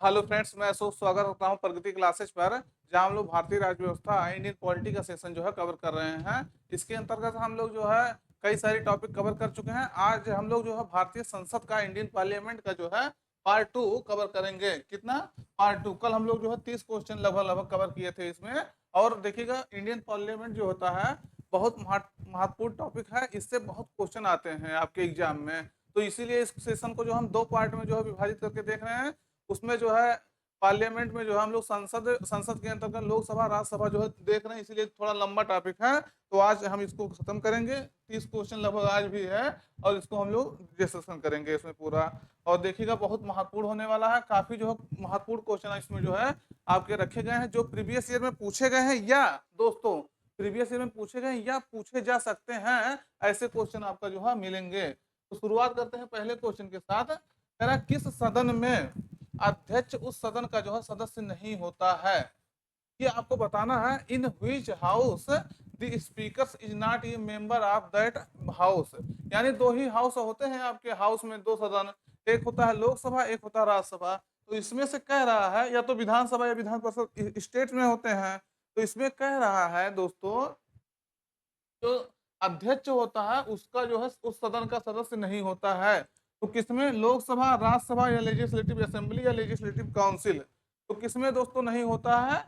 Hello friends, मैं अशोक स्वागत करता हूं प्रगति क्लासेस पर, जहां हम लोग भारतीय राज्य व्यवस्था इंडियन पॉलिटी का सेशन जो है कवर कर रहे हैं। इसके अंतर्गत हम लोग जो है कई सारे टॉपिक कवर कर चुके हैं। आज हम लोग जो है भारतीय संसद का, इंडियन पार्लियामेंट का जो है पार्ट 2 कवर करेंगे। कितना? पार्ट 2। कल हम लोग जो है 30 क्वेश्चन लगभग लगभग कवर किए थे इसमें। और देखिएगा, इंडियन पार्लियामेंट जो होता है बहुत महत्वपूर्ण टॉपिक है। इससे बहुत क्वेश्चन आते हैं आपके एग्जाम में। तो इसीलिए इस सेशन को जो हम दो पार्ट में जो है विभाजित करके देख रहे हैं। उसमें जो है पार्लियामेंट में जो है हम लोग संसद संसद के अंतर्गत लोकसभा राज्यसभा जो है देख रहे हैं, इसीलिए थोड़ा लंबा टॉपिक है। तो आज हम इसको खत्म करेंगे। 30 क्वेश्चन लगभग आज भी है और इसको हम लोग डिस्कशन करेंगे इसमें पूरा। और देखिएगा, बहुत महत्वपूर्ण होने वाला है। काफी जो है महत्वपूर्ण क्वेश्चन इसमें जो है आपके रखे गए हैं, जो प्रीवियस ईयर में पूछे गए हैं, या दोस्तों प्रीवियस ईयर में पूछे गए हैं या पूछे जा सकते हैं, ऐसे क्वेश्चन आपका जो है मिलेंगे। तो शुरुआत करते हैं पहले क्वेश्चन के साथ। कह रहा है, किस सदन में अध्यक्ष उस सदन का जो है सदस्य नहीं होता है? ये आपको बताना है। In which house the speaker is not a member of that house. यानी दो ही हाउस होते हैं आपके हाउस में, दो सदन। एक होता है लोकसभा, एक होता है राज्यसभा। तो इसमें से कह रहा है, या तो विधानसभा या विधान परिषद स्टेट में होते हैं। तो इसमें कह रहा है दोस्तों, जो अध्यक्ष होता है उसका जो है उस सदन का सदस्य नहीं होता है। तो किसमें? लोकसभा, राज्यसभा या लेजिस्लेटिव असेंबली या लेजिस्लेटिव काउंसिल। तो किसमें दोस्तों नहीं होता है?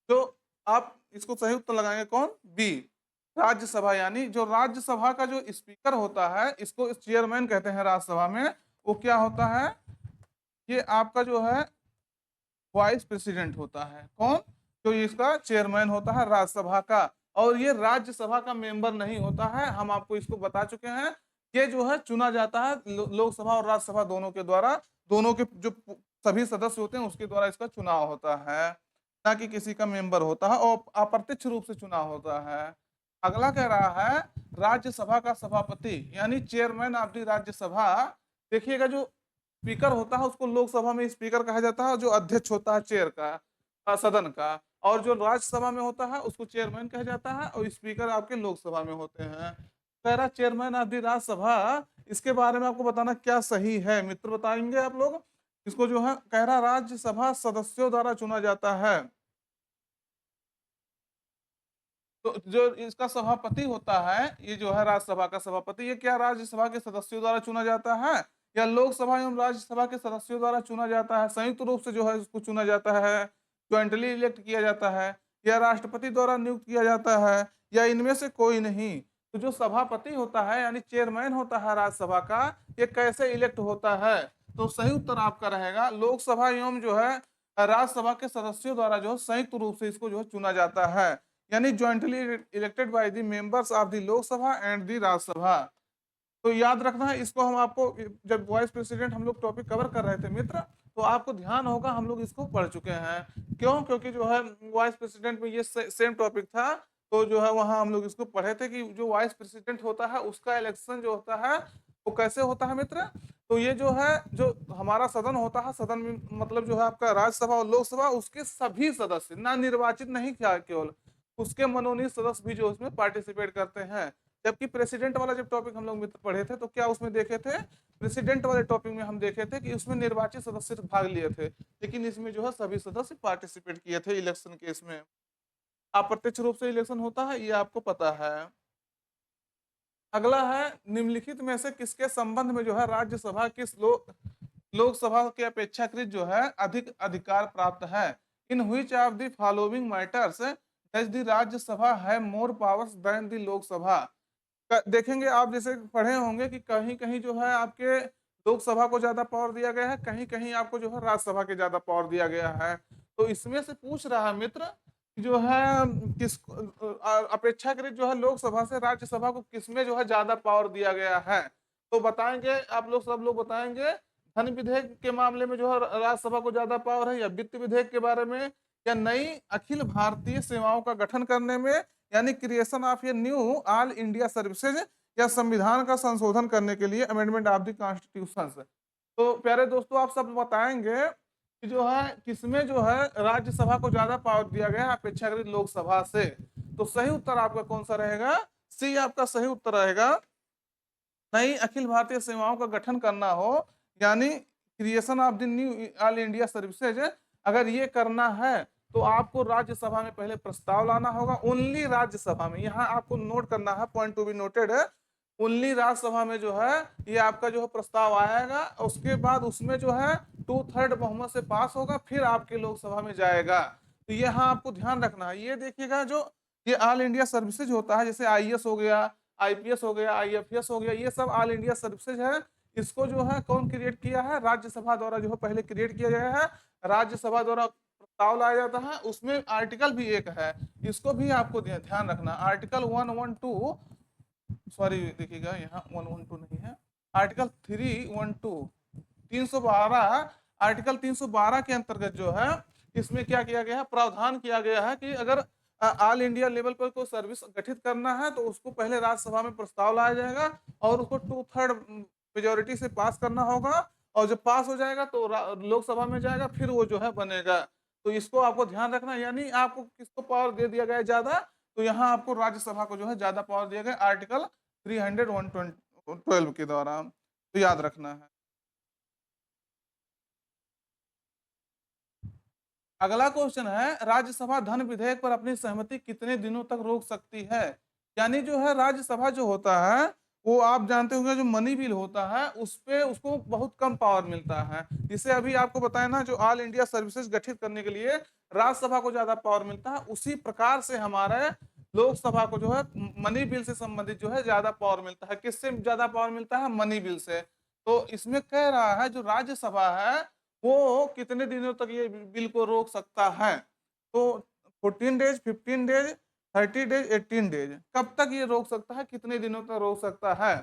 तो आप इसको सही उत्तर लगाएंगे कौन? बी, राज्यसभा। यानी जो राज्यसभा का जो स्पीकर होता है, इसको चेयरमैन कहते हैं राज्यसभा में। वो क्या होता है? ये आपका जो है वाइस प्रेसिडेंट होता है। कौन? जो इसका चेयरमैन होता है राज्यसभा का। और ये राज्यसभा का मेंबर नहीं होता है। हम आपको इसको बता चुके हैं। ये जो है चुना जाता है लोकसभा और राज्यसभा दोनों के द्वारा। दोनों के जो सभी सदस्य होते हैं उसके द्वारा इसका चुनाव होता है, ना कि किसी का मेंबर होता है, और अप्रत्यक्ष रूप से चुनाव होता है। अगला कह रहा है, राज्यसभा का सभापति यानी चेयरमैन ऑफ द राज्यसभा। देखिएगा, जो स्पीकर होता है उसको लोकसभा में स्पीकर कहा जाता है, जो अध्यक्ष होता है चेयर का, सदन का। और जो राज्यसभा में होता है उसको चेयरमैन कहा जाता है, और स्पीकर आपके लोकसभा में होते हैं। कह रहा चेयरमैन ऑफ द राज्यसभा, इसके बारे में आपको बताना क्या सही है मित्र, बताएंगे आप लोग। इसको जो है कह रहा राज्यसभा सदस्यों द्वारा चुना जाता है। तो जो इसका सभापति होता है, ये जो है राज्यसभा का सभापति, ये क्या राज्यसभा के सदस्यों द्वारा चुना जाता है, या लोकसभा एवं राज्यसभा के सदस्यों द्वारा चुना जाता है? संयुक्त रूप से जो है इसको चुना जाता है, ज्वाइंटली इलेक्ट किया जाता है, या राष्ट्रपति द्वारा नियुक्त किया जाता है, या इनमें से कोई नहीं? तो जो सभापति होता है यानी चेयरमैन होता है राज्यसभा का, ये कैसे इलेक्ट होता है? तो सही उत्तर आपका रहेगा, लोकसभा एवं जो है राज्यसभा के सदस्यों द्वारा जो है संयुक्त रूप से इसको जो है चुना जाता है। यानी jointly elected by the members of the Lok Sabha and the Rajya Sabha. तो याद रखना है इसको। हम आपको जब वाइस प्रेसिडेंट हम लोग टॉपिक कवर कर रहे थे मित्र, तो आपको ध्यान होगा हम लोग इसको पढ़ चुके हैं। क्यों? क्योंकि जो है वाइस प्रेसिडेंट में ये सेम टॉपिक था। तो जो है वहां हम लोग इसको पढ़े थे कि जो वाइस प्रेसिडेंट होता है उसका इलेक्शन जो होता है वो कैसे होता है मित्र। तो ये जो है, जो हमारा सदन होता है, सदन में मतलब जो है आपका राज्यसभा और लोकसभा, उसके सभी सदस्य, ना निर्वाचित नहीं क्या, केवल उसके मनोनीत सदस्य भी जो उसमें पार्टिसिपेट करते हैं। जबकि प्रेसिडेंट वाला जब टॉपिक हम लोग मित्र पढ़े थे, तो क्या उसमें देखे थे? प्रेसिडेंट वाले टॉपिक में हम देखे थे कि उसमें निर्वाचित सदस्य भाग लिए थे, लेकिन इसमें जो है सभी सदस्य पार्टिसिपेट किए थे इलेक्शन के। इसमें अप्रत्यक्ष रूप से इलेक्शन होता है, ये आपको पता है। अगला है, निम्नलिखित में से किसके संबंध में जो है राज्यसभा किस लोकसभा के अपेक्षाकृत जो है अधिक अधिकार प्राप्त है? In which of the following matters does the Rajya Sabha have more powers than the Lok Sabha? देखेंगे आप, जैसे पढ़े होंगे कि कहीं कहीं जो है आपके लोकसभा को ज्यादा पावर दिया गया है, कहीं कहीं आपको जो है राज्यसभा के ज्यादा पावर दिया गया है। तो इसमें से पूछ रहा है मित्र कि जो है किस अपेक्षाकृत जो है लोकसभा से राज्यसभा को किसमें जो है ज्यादा पावर दिया गया है? तो बताएंगे आप लोग, सब लोग बताएंगे। धन विधेयक के मामले में जो है राज्यसभा को ज्यादा पावर है, या वित्त विधेयक के बारे में, या नई अखिल भारतीय सेवाओं का गठन करने में, यानी creation of a knew all India services, या संविधान का संशोधन करने के लिए अमेंडमेंट ऑफ द कॉन्स्टिट्यूशन। तो प्यारे दोस्तों, आप सब बताएंगे कि जो है किसमें जो है राज्यसभा को ज्यादा पावर दिया गया है अपेक्षाकृत लोकसभा से। तो सही उत्तर आपका कौन सा रहेगा? सी आपका सही उत्तर रहेगा। नई अखिल भारतीय सेवाओं का गठन करना हो, यानी creation of the knew all India services, अगर ये करना है तो आपको राज्यसभा में पहले प्रस्ताव लाना होगा। ओनली राज्यसभा में, यहाँ आपको नोट करना है, पॉइंट टू बी नोटेड है, ओनली राज्यसभा में जो है ये आपका जो है प्रस्ताव आएगा। उसके बाद उसमें जो है 2/3 बहुमत से पास होगा, फिर आपके लोकसभा में जाएगा। तो यहाँ आपको ध्यान रखना है। ये देखिएगा, जो ये ऑल इंडिया सर्विसेज होता है, जैसे आईएएस हो गया, आईपीएस हो गया, आईएफएस हो गया, ये सब ऑल इंडिया सर्विसेज है। इसको जो है कौन क्रिएट किया है? राज्यसभा द्वारा जो है पहले क्रिएट किया गया है। राज्यसभा द्वारा प्रस्ताव लाया जाता है, उसमें आर्टिकल भी एक है, इसको भी आपको ध्यान रखना। आर्टिकल 112, सॉरी देखिएगा यहाँ 112 नहीं है, आर्टिकल 312, 312, आर्टिकल 312 के अंतर्गत जो है इसमें क्या किया गया है, प्रावधान किया गया है कि अगर ऑल इंडिया लेवल पर कोई सर्विस गठित करना है तो उसको पहले राज्यसभा में प्रस्ताव लाया जाएगा और उसको 2/3 मेजोरिटी से पास करना होगा, और जब पास हो जाएगा तो लोकसभा में जाएगा, फिर वो जो है बनेगा। तो इसको आपको ध्यान रखना, यानी आपको किसको पावर दे दिया गया है ज्यादा, तो यहाँ आपको राज्यसभा को जो है ज्यादा पावर दिया गया आर्टिकल 312 के द्वारा, तो याद रखना है। अगला क्वेश्चन है, राज्यसभा धन विधेयक पर अपनी सहमति कितने दिनों तक रोक सकती है? यानी जो है राज्यसभा जो होता है वो आप जानते होंगे, जो मनी बिल होता है उस पे उसको बहुत कम पावर मिलता है। जिसे अभी आपको बताया ना, जो ऑल इंडिया सर्विसेज गठित करने के लिए राज्यसभा को ज्यादा पावर मिलता है, उसी प्रकार से हमारे लोकसभा को जो है मनी बिल से संबंधित जो है ज्यादा पावर मिलता है। किससे ज्यादा पावर मिलता है? मनी बिल से। तो इसमें कह रहा है जो राज्यसभा है वो कितने दिनों तक ये बिल को रोक सकता है? तो 14 डेज, 15 डेज, 30 डेज, 18 डेज, कब तक ये रोक सकता है, कितने दिनों तक रोक सकता है?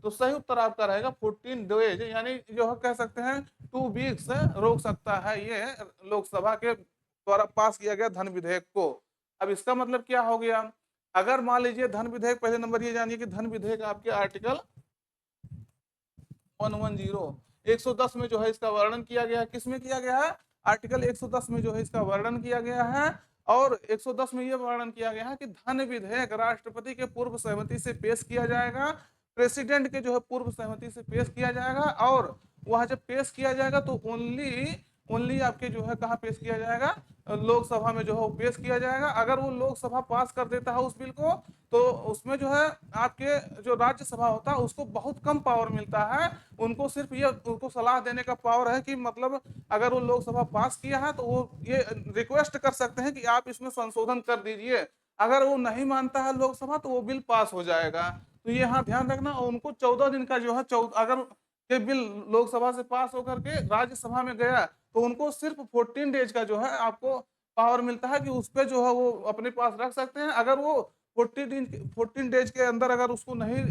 तो सही उत्तर आपका रहेगा 14 डेज, यानी जो है कह सकते हैं 2 वीक्स रोक सकता है ये लोकसभा के द्वारा पास किया गया धन विधेयक को। अब इसका मतलब क्या हो गया? अगर मान लीजिए धन विधेयक, पहले नंबर ये जानिए कि धन विधेयक आपके आर्टिकल 110 में जो है इसका वर्णन किया गया है। किसमें किया गया है? आर्टिकल 110 में जो है इसका वर्णन किया गया है। और 110 में यह वर्णन किया गया है कि धन विधेयक राष्ट्रपति के पूर्व सहमति से पेश किया जाएगा, प्रेसिडेंट के जो है पूर्व सहमति से पेश किया जाएगा, और वह जब पेश किया जाएगा तो ओनली ओनली आपके जो है कहाँ पेश किया जाएगा? लोकसभा में जो है पेश किया जाएगा। अगर वो लोकसभा पास कर देता है उस बिल को, तो उसमें जो है आपके जो राज्यसभा होता है उसको बहुत कम पावर मिलता है। उनको सिर्फ ये उनको सलाह देने का पावर है कि मतलब अगर वो लोकसभा पास किया है तो वो ये रिक्वेस्ट कर सकते हैं कि आप इसमें संशोधन कर दीजिए। अगर वो नहीं मानता है लोकसभा तो वो बिल पास हो जाएगा। तो ये यहाँ ध्यान रखना। और उनको 14 दिन का जो है अगर ये बिल लोकसभा से पास होकर के राज्यसभा में गया तो उनको सिर्फ 14 डेज का जो है आपको पावर मिलता है कि उस पर जो है वो अपने पास रख सकते हैं। अगर वो 14 डेज के अंदर अगर उसको नहीं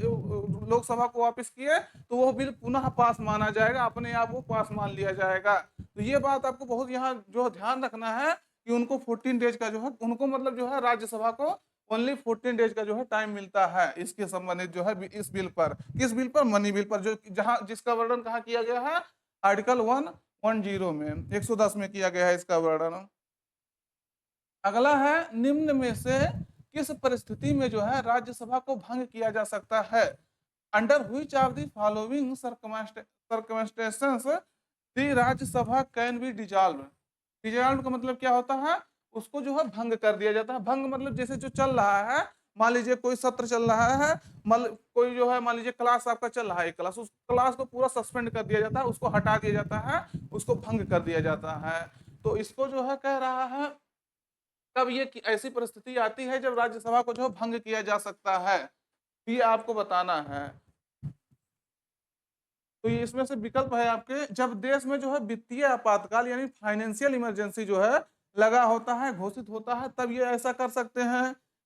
लोकसभा को वापस किए तो वो बिल पुनः पास माना जाएगा, अपने आप वो पास मान लिया जाएगा। तो ये बात आपको बहुत यहाँ जो ध्यान रखना है कि उनको 14 डेज का जो है, उनको मतलब जो है राज्यसभा को ओनली 14 डेज का जो है टाइम मिलता है इसके संबंधित जो है इस बिल पर। किस बिल पर? मनी बिल पर, जो जहां जिसका वर्णन कहाँ किया गया है? आर्टिकल 110 में, 110 में किया गया है इसका वर्णन। अगला है, निम्न में से किस परिस्थिति में जो है राज्यसभा को भंग किया जा सकता है? Under which of the following circumstances the Rajya Sabha can be dissolve? Dissolve का मतलब क्या होता है? उसको जो है भंग कर दिया जाता है। भंग मतलब जैसे जो चल रहा है, मान लीजिए कोई सत्र चल रहा है, कोई जो है मान लीजिए क्लास आपका चल रहा है, एक क्लास, उस क्लास को पूरा सस्पेंड कर दिया जाता है, उसको हटा दिया जाता है, उसको भंग कर दिया जाता है। तो इसको जो है कह रहा है कब ये ऐसी परिस्थिति आती है जब राज्यसभा को जो है भंग किया जा सकता है, ये आपको बताना है। तो ये इसमें से विकल्प है आपके, जब देश में जो है वित्तीय आपातकाल यानी फाइनेंशियल इमरजेंसी जो है लगा होता है, घोषित होता है, तब ये ऐसा कर सकते हैं।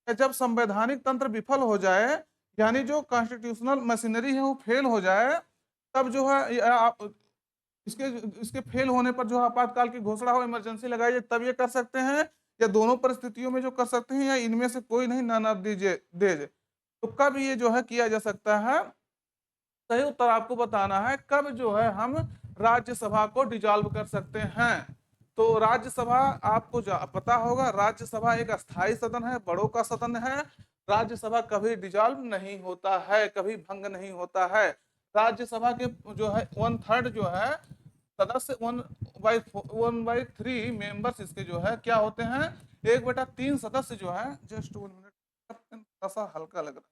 या जब संवैधानिक तंत्र विफल हो जाए, यानी जो कॉन्स्टिट्यूशनल मशीनरी है वो फेल हो जाए, तब जो है आप इसके इसके फेल होने पर जो आपातकाल की घोषणा हो, इमरजेंसी लगाई जाए, तब ये कर सकते हैं। या दोनों परिस्थितियों में जो कर सकते हैं, या इनमें से कोई नहीं, नन ऑफ दीजिए। तो कब ये जो है किया जा सकता है? सही उत्तर आपको बताना है कब जो है हम राज्यसभा को डिजॉल्व कर सकते हैं। तो राज्यसभा आपको पता होगा, राज्यसभा एक अस्थाई सदन है, बड़ों का सदन है। राज्यसभा कभी डिजॉल्व नहीं होता है, कभी भंग नहीं होता है। राज्यसभा के जो है 1/3 जो है सदस्य 1/3 मेंबर्स इसके जो है क्या होते हैं, 1/3 सदस्य जो है, जस्ट 1 मिनट, ऐसा हल्का लग रहा है,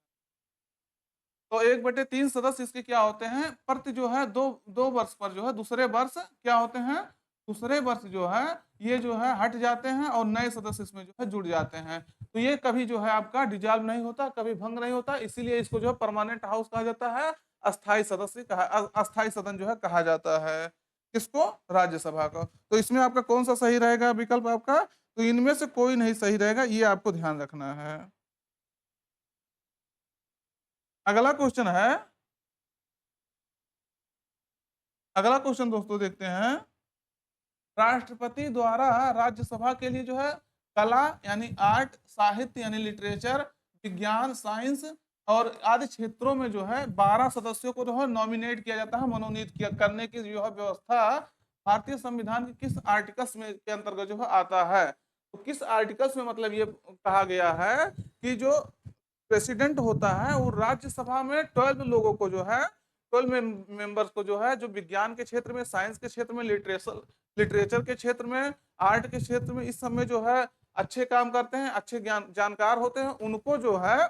तो 1/3 सदस्य इसके क्या होते हैं, प्रति जो है दो दो वर्ष पर जो है दूसरे वर्ष क्या होते हैं, दूसरे वर्ष जो है ये जो है हट जाते हैं और नए सदस्य इसमें जो है जुड़ जाते हैं। तो ये कभी जो है आपका डिजॉल्व नहीं होता, कभी भंग नहीं होता, इसीलिए इसको जो है परमानेंट हाउस कहा जाता है, अस्थायी सदस्य कहा अस्थायी सदन जो है कहा जाता है। किसको? राज्यसभा को। तो इसमें आपका कौन सा सही रहेगा विकल्प आपका? तो इनमें से कोई नहीं सही रहेगा, ये आपको ध्यान रखना है। अगला क्वेश्चन है, अगला क्वेश्चन दोस्तों देखते हैं, राष्ट्रपति द्वारा राज्यसभा के लिए जो है कला यानी आर्ट, साहित्य यानी लिटरेचर, विज्ञान साइंस और आदि क्षेत्रों में जो है 12 सदस्यों को जो है नॉमिनेट किया जाता है, मनोनीत किया करने की जो है व्यवस्था भारतीय संविधान के किस आर्टिकल्स में के अंतर्गत जो है आता है? तो किस आर्टिकल्स में मतलब ये कहा गया है कि जो प्रेसिडेंट होता है वो राज्यसभा में 12 लोगों को जो है 12 मेंबर्स को जो है जो विज्ञान के क्षेत्र में, साइंस के क्षेत्र में, लिटरेचर के क्षेत्र में, आर्ट के क्षेत्र में, इस सब में जो है अच्छे काम करते हैं, अच्छे ज्ञान जानकार होते हैं, उनको जो है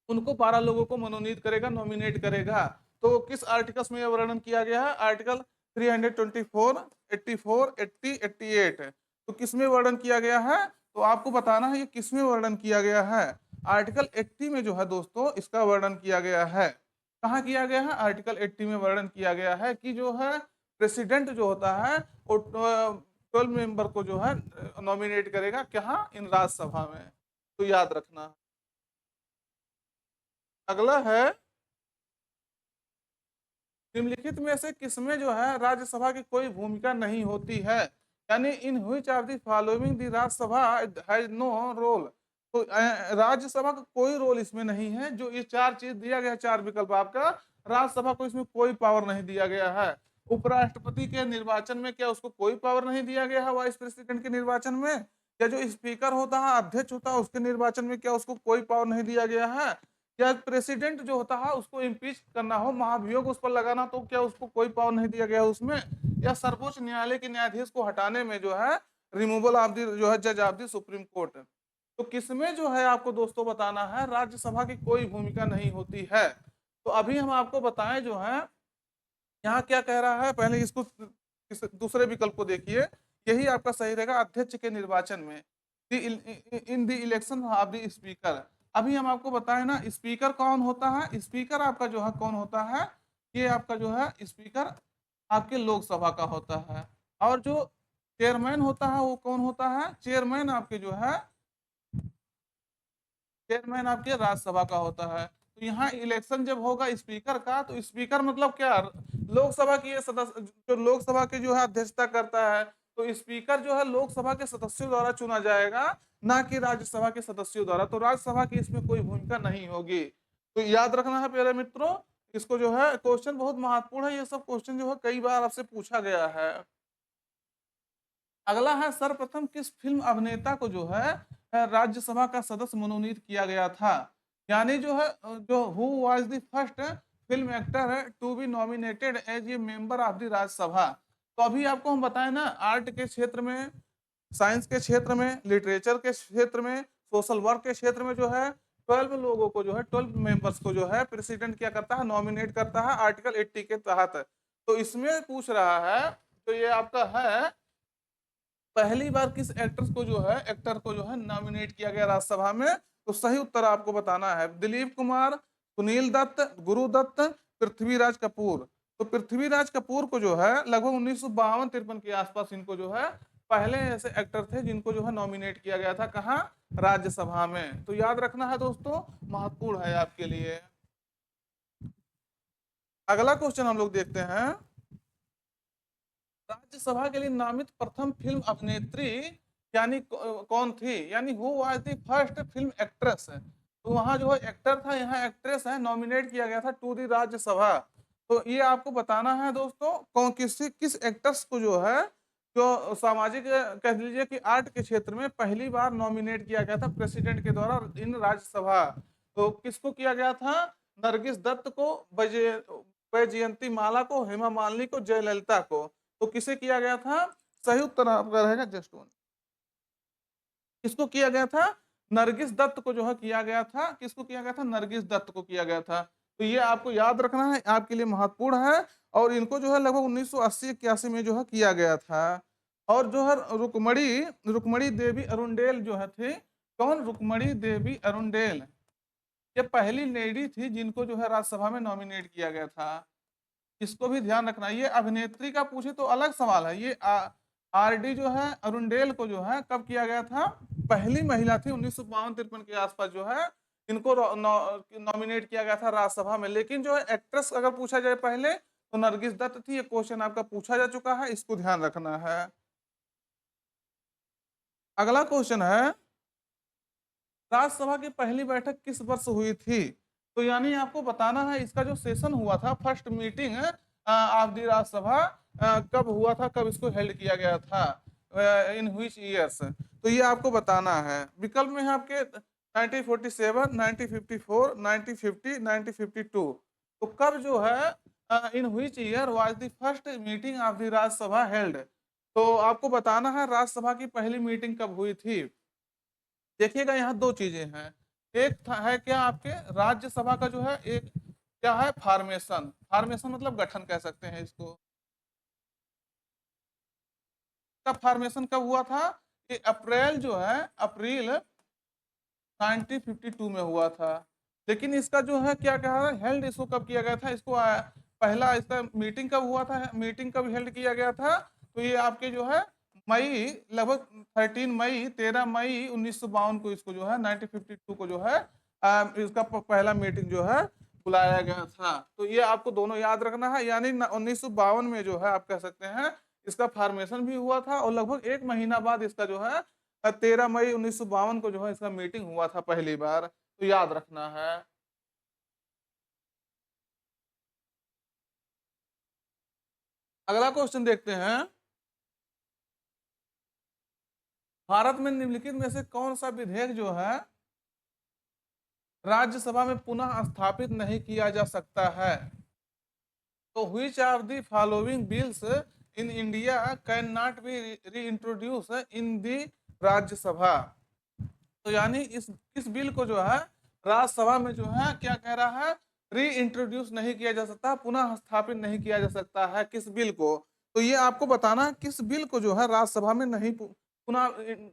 उनको 12 लोगों को मनोनीत करेगा, नॉमिनेट करेगा। तो किस आर्टिकल्स में यह वर्णन किया गया है? आर्टिकल 324, 84, 80, 88। तो किसमें वर्णन किया गया है? तो आपको बताना है ये किसमें वर्णन किया गया है। आर्टिकल 80 में जो है दोस्तों इसका वर्णन किया गया है। कहाँ किया गया है? आर्टिकल 80 में वर्णन किया गया है कि जो है प्रेसिडेंट जो होता है वो 12 मेंबर को जो है नॉमिनेट करेगा, कहाँ? इन राज्यसभा में। तो याद रखना। अगला है, निम्नलिखित में से किसमें जो है राज्यसभा की कोई भूमिका नहीं होती है? यानी in which of the following the Rajya Sabha has no role. तो राज्यसभा का कोई रोल इसमें नहीं है। जो ये चार चीज दिया गया, चार विकल्प आपका, राज्यसभा को इसमें कोई पावर नहीं दिया गया है। उपराष्ट्रपति के निर्वाचन में क्या उसको कोई पावर नहीं दिया गया है? वाइस प्रेसिडेंट के निर्वाचन में? या जो स्पीकर होता है, अध्यक्ष होता है, उसके निर्वाचन में क्या उसको कोई पावर नहीं दिया गया है? या प्रेसिडेंट जो होता है उसको इम्पीच करना हो, महाभियोग उस पर लगाना, तो क्या उसको कोई पावर नहीं दिया गया उसमें? या सर्वोच्च न्यायालय के न्यायाधीश को हटाने में जो है रिमूवल ऑफ द जो है जज ऑफ द सुप्रीम कोर्ट। तो किसमें जो है आपको दोस्तों बताना है राज्यसभा की कोई भूमिका नहीं होती है। तो अभी हम आपको बताएं जो है यहाँ क्या कह रहा है, पहले इसको दूसरे विकल्प को देखिए, यही आपका सही रहेगा। अध्यक्ष के निर्वाचन में, in the election of the speaker. अभी हम आपको बताएं ना स्पीकर कौन होता है। स्पीकर आपका जो है कौन होता है, ये आपका जो है स्पीकर आपके लोकसभा का होता है। और जो चेयरमैन होता है वो कौन होता है? चेयरमैन आपके जो है चेयरमैन आपके राज्यसभा का होता है। तो यहाँ इलेक्शन जब होगा स्पीकर का, तो स्पीकर मतलब क्या, लोकसभा की ये सदस्य जो लोकसभा की जो है अध्यक्षता करता है, तो स्पीकर जो है लोकसभा के सदस्यों द्वारा चुना जाएगा, ना कि राज्यसभा के सदस्यों द्वारा। तो राज्यसभा की इसमें कोई भूमिका नहीं होगी। तो याद रखना है प्यारे मित्रों, इसको जो है क्वेश्चन बहुत महत्वपूर्ण है, ये सब क्वेश्चन जो है कई बार आपसे पूछा गया है। अगला है, सर्वप्रथम किस फिल्म अभिनेता को जो है राज्यसभा का सदस्य मनोनीत किया गया था? यानी जो है जो who was the first film actor है to be nominated as a member of the Rajya Sabha. तो अभी आपको हम बताएं ना, आर्ट के क्षेत्र में, साइंस के क्षेत्र में, लिटरेचर के क्षेत्र में, सोशल वर्क के क्षेत्र में जो है 12 लोगों को जो है 12 मेंबर्स को जो है प्रेसिडेंट क्या करता है, नॉमिनेट करता है आर्टिकल 80 के तहत। तो इसमें पूछ रहा है, तो ये आपका है पहली बार किस एक्टर को जो है नॉमिनेट किया गया राज्यसभा में? तो सही उत्तर आपको बताना है। दिलीप कुमार, सुनील दत्त, गुरुदत्त, पृथ्वीराज कपूर। तो पृथ्वीराज कपूर को जो है लगभग 1952-53 के आसपास इनको जो है पहले ऐसे एक्टर थे जिनको जो है नॉमिनेट किया गया था, कहाँ? राज्यसभा में। तो याद रखना है दोस्तों, महत्वपूर्ण है आपके लिए। अगला क्वेश्चन हम लोग देखते हैं, राज्यसभा के लिए नामित प्रथम फिल्म अभिनेत्री यानी कौन थी? यानी who was the first film actress. तो वहां जो है एक्टर था, यहाँ एक्ट्रेस है, नॉमिनेट किया गया था टू दी राज्यसभा। तो ये आपको बताना है दोस्तों, कौन किस एक्टर्स को जो है जो सामाजिक कह लीजिए कि आर्ट के क्षेत्र में पहली बार नॉमिनेट किया गया था प्रेसिडेंट के द्वारा इन राज्यसभा। तो किसको किया गया था? नरगिस दत्त को, वैजयंती माला को, हेमा मालिनी को, जयललिता को। तो किसे किया गया था? सही उत्तर आपका रहेगा जस्ट वन। किसको किया गया था? नरगिस दत्त को जो है किया गया था। किसको किया गया था? नरगिस दत्त को किया गया था। तो ये आपको याद रखना है, आपके लिए महत्वपूर्ण है। और इनको जो है लगभग 1980-81 में जो है किया गया था। और जो है रुक्मणी रुक्मणी देवी अरुणडेल जो है थे, कौन? रुक्मणी देवी अरुणडेल, ये पहली लेडी थी जिनको जो है राज्यसभा में नॉमिनेट किया गया था। इसको भी ध्यान रखना। ये अभिनेत्री का पूछे तो अलग सवाल है। ये आरडी जो है अरुणडेल को जो है कब किया गया था? पहली महिला थी 1952-53 के आसपास जो है इनको नॉमिनेट किया गया था राज्यसभा में। लेकिन जो है एक्ट्रेस अगर पूछा जाए पहले तो नरगिस दत्त थी। ये क्वेश्चन आपका पूछा जा चुका है, इसको ध्यान रखना है। अगला क्वेश्चन है, राज्यसभा की पहली बैठक किस वर्ष हुई थी? तो यानी आपको बताना है इसका जो सेशन हुआ था, first meeting of the Rajya Sabha कब हुआ था, कब इसको हेल्ड किया गया था, इन व्हिच ईयर्स। तो ये आपको बताना है। विकल्प में है आपके 1947, 1954, 1950, 1952। तो कब जो है in which year was the first meeting of the Rajya Sabha held. तो आपको बताना है राज्यसभा की पहली मीटिंग कब हुई थी। देखिएगा यहाँ दो चीजें हैं। एक है क्या आपके राज्यसभा का जो है एक क्या है फॉर्मेशन। फॉर्मेशन मतलब गठन कह सकते हैं इसको। का फॉर्मेशन कब हुआ था? ये अप्रैल जो है अप्रैल 1952 में हुआ था। लेकिन इसका जो है क्या कहा हेल्ड इसको कब किया गया था? इसको पहला इसका मीटिंग कब हुआ था, मीटिंग कब हेल्ड किया गया था? तो ये आपके जो है मई लगभग 13 मई 1952 को इसको जो है 1952 को जो है इसका पहला मीटिंग जो है बुलाया गया था। तो ये आपको दोनों याद रखना है। यानी 1952 में जो है आप कह सकते हैं इसका फॉर्मेशन भी हुआ था और लगभग एक महीना बाद इसका जो है 13 मई 1952 को जो है इसका मीटिंग हुआ था पहली बार। तो याद रखना है। अगला क्वेश्चन देखते हैं, भारत में निम्नलिखित में से कौन सा विधेयक जो है राज्यसभा में पुनः स्थापित नहीं किया जा सकता है? तो which of the following bills in India cannot be reintroduced in the Rajya Sabha. तो यानी इस बिल को जो है राज्यसभा में जो है क्या कह रहा है री इंट्रोड्यूस नहीं किया जा सकता, पुनः स्थापित नहीं किया जा सकता है। किस बिल को? तो ये आपको बताना किस बिल को जो है राज्यसभा में नहीं पुनः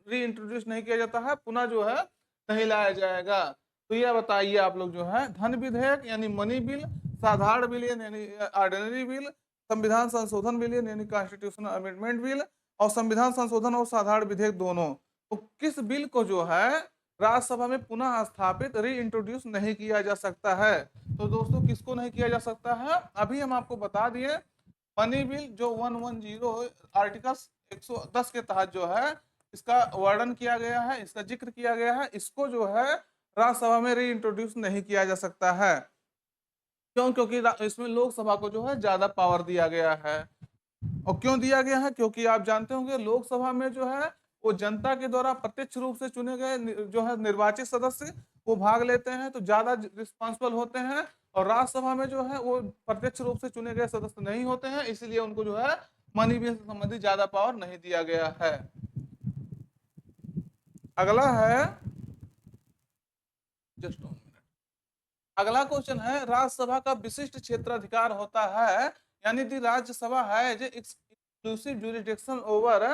री इंट्रोड्यूस नहीं किया जाता है, पुनः जो है नहीं लाया जाएगा। तो ये बताइए आप लोग जो है धन विधेयक यानी मनी बिल, साधारण बिल यानी ऑर्डिनरी बिल, संविधान संशोधन बिल यानी कॉन्स्टिट्यूशनल अमेंडमेंट बिल, और संविधान संशोधन और साधारण विधेयक दोनों। तो किस बिल को जो है राज्यसभा में पुनः स्थापित री इंट्रोड्यूस नहीं किया जा सकता है? तो दोस्तों किसको नहीं किया जा सकता है? अभी हम आपको बता दिए मनी बिल जो 110 आर्टिकल 110 के तहत जो है इसका वर्णन किया गया है, इसका जिक्र किया गया है, इसको जो है राज्यसभा में री इंट्रोड्यूस नहीं किया जा सकता है। क्यों? क्योंकि इसमें लोकसभा को जो है ज्यादा पावर दिया गया है। और क्यों दिया गया है? क्योंकि आप जानते होंगे लोकसभा में जो है वो जनता के द्वारा प्रत्यक्ष रूप से चुने गए जो है निर्वाचित सदस्य वो भाग लेते हैं तो ज्यादा रिस्पॉन्सिबल होते हैं। और राज्यसभा में जो है वो प्रत्यक्ष रूप से चुने गए सदस्य नहीं होते हैं, इसलिए उनको जो है मनी बिल से संबंधित ज्यादा पावर नहीं दिया गया है। अगला है जस्ट अगला क्वेश्चन है राज्यसभा का विशिष्ट क्षेत्राधिकार होता है यानी दी राज्यसभा है जो एक्सक्लूसिव जुरिडिक्शन ओवर,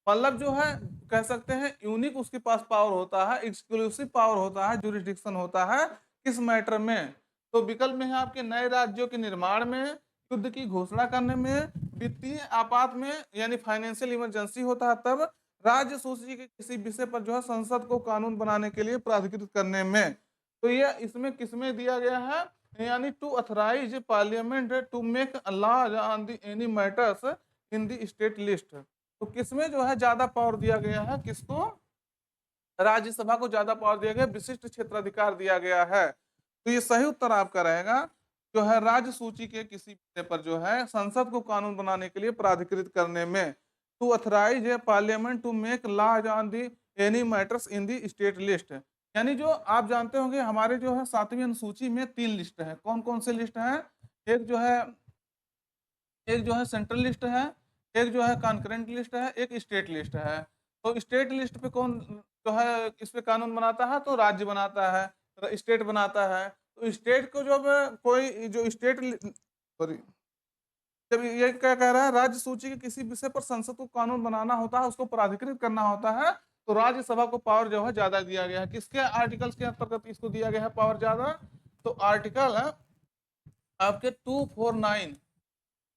मतलब जो है कह सकते हैं यूनिक उसके पास पावर होता है, एक्सक्लूसिव पावर होता है, जुरिडिक्शन होता है किस मैटर में? तो विकल्प में है आपके नए राज्यों के निर्माण में, युद्ध की घोषणा करने में, वित्तीय आपात में यानी फाइनेंशियल इमरजेंसी होता है तब, राज्य सूची के किसी विषय पर जो है संसद को कानून बनाने के लिए प्राधिकृत करने में। तो ये इसमें किसमें दिया गया है? यानी to authorise parliament to make laws on the any matters in the state list. तो किसमें जो है ज्यादा पावर दिया गया है? किसको? राज्यसभा को ज्यादा पावर दिया गया, विशिष्ट क्षेत्राधिकार दिया गया है। तो ये सही उत्तर आपका रहेगा जो है राज्य सूची के किसी विषय पर जो है संसद को कानून बनाने के लिए प्राधिकृत करने में। To authorise a parliament to make laws on the any matters in the state list. यानी जो आप जानते होंगे हमारे जो है 7वीं अनुसूची में 3 लिस्ट है। कौन कौन से लिस्ट हैं? एक जो है सेंट्रल लिस्ट है, एक जो है कॉन्करेंट लिस्ट है, एक स्टेट लिस्ट है। तो स्टेट लिस्ट पे कौन जो है इस पे कानून बनाता है, तो राज्य बनाता है, स्टेट बनाता है। तो स्टेट को जब कोई जो स्टेट सॉरी, जब ये क्या कह रहा है, राज्य सूची के किसी विषय पर संसद को कानून बनाना होता है, उसको प्राधिकृत करना होता है, तो राज्यसभा को पावर जो है ज्यादा दिया गया है। किसके आर्टिकल्स के अंतर्गत इसको दिया गया है पावर ज्यादा? तो आर्टिकल है आपके 249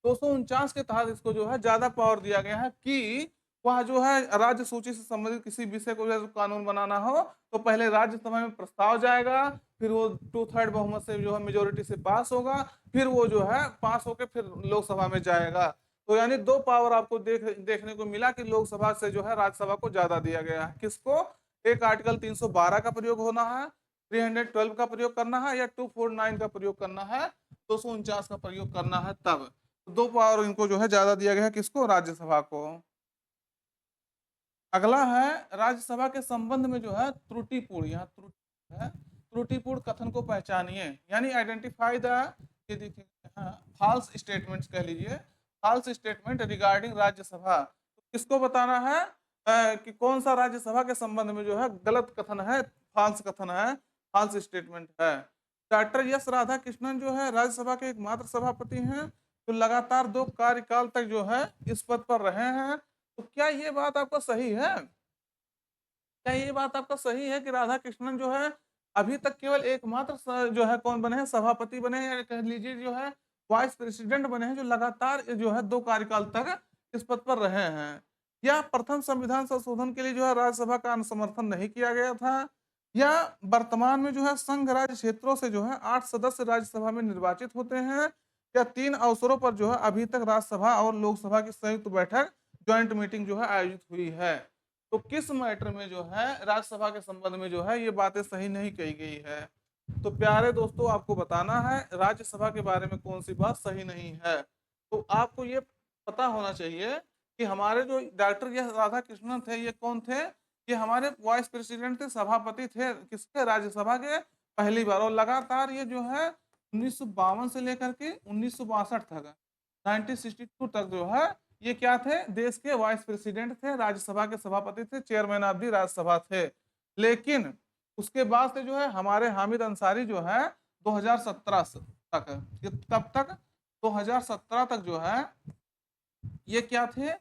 249 के तहत इसको जो है ज्यादा पावर दिया गया है कि वह जो है राज्य सूची से संबंधित किसी विषय को जो कानून बनाना हो, तो पहले राज्यसभा में प्रस्ताव जाएगा, फिर वो 2/3 बहुमत से जो है मेजोरिटी से पास होगा, फिर वो जो है पास होकर फिर लोकसभा में जाएगा। तो यानी दो पावर आपको देखने को मिला कि लोकसभा से जो है राज्यसभा को ज्यादा दिया गया है। किसको? एक आर्टिकल 312 का प्रयोग होना है, 312 का प्रयोग करना है, या 249 का प्रयोग करना है, 249 का प्रयोग करना है, तब दो पावर इनको जो है ज्यादा दिया गया है। किसको? राज्यसभा को। अगला है राज्यसभा के संबंध में जो है त्रुटिपूर्ण, यहाँ त्रुटि है, त्रुटिपूर्ण कथन को पहचानिए, यानी आइडेंटिफाई द, ये देखिए फॉल्स स्टेटमेंट्स कह लीजिए, फॉल्स स्टेटमेंट रिगार्डिंग राज्यसभा। तो किसको बताना है कि कौन सा राज्यसभा के संबंध में जो है गलत कथन है, फॉल्स कथन है, फॉल्स स्टेटमेंट है। डॉक्टर एस राधाकृष्णन जो है राज्यसभा के एकमात्र सभापति हैं, तो लगातार 2 कार्यकाल तक जो है इस पद पर रहे हैं। तो क्या ये बात आपका सही है? क्या ये बात आपका सही है कि राधा कृष्णन जो है अभी तक केवल एकमात्र जो है कौन बने हैं, सभापति बने हैं, या कह लीजिए जो है वाइस प्रेसिडेंट बने हैं जो लगातार जो है 2 कार्यकाल तक इस पद पर रहे हैं? या प्रथम संविधान संशोधन के लिए जो है राज्यसभा का समर्थन नहीं किया गया था? या वर्तमान में जो है संघ राज्य क्षेत्रों से जो है 8 सदस्य राज्यसभा में निर्वाचित होते हैं? या 3 अवसरों पर जो है अभी तक राज्यसभा और लोकसभा की संयुक्त बैठक, ज्वाइंट मीटिंग जो है आयोजित हुई है? तो किस मैटर में जो है राज्यसभा के संबंध में जो है ये बातें सही नहीं कही गई है? तो प्यारे दोस्तों, आपको बताना है राज्यसभा के बारे में कौन सी बात सही नहीं है। तो आपको ये पता होना चाहिए कि हमारे जो डॉक्टर एस राधाकृष्णन थे, ये कौन थे? ये हमारे वाइस प्रेसिडेंट थे, सभापति थे किसके? राज्यसभा के, पहली बार। और लगातार ये जो है 1952 से लेकर के 1962 तक, 1962 तक जो है ये क्या थे? देश के वाइस प्रेसिडेंट थे, राज्यसभा के सभापति थे, चेयरमैन ऑफ द राज्यसभा थे। लेकिन उसके बाद से जो है हमारे हामिद अंसारी जो है 2017 तक, ये कब तक? 2017 तक जो है ये क्या थे?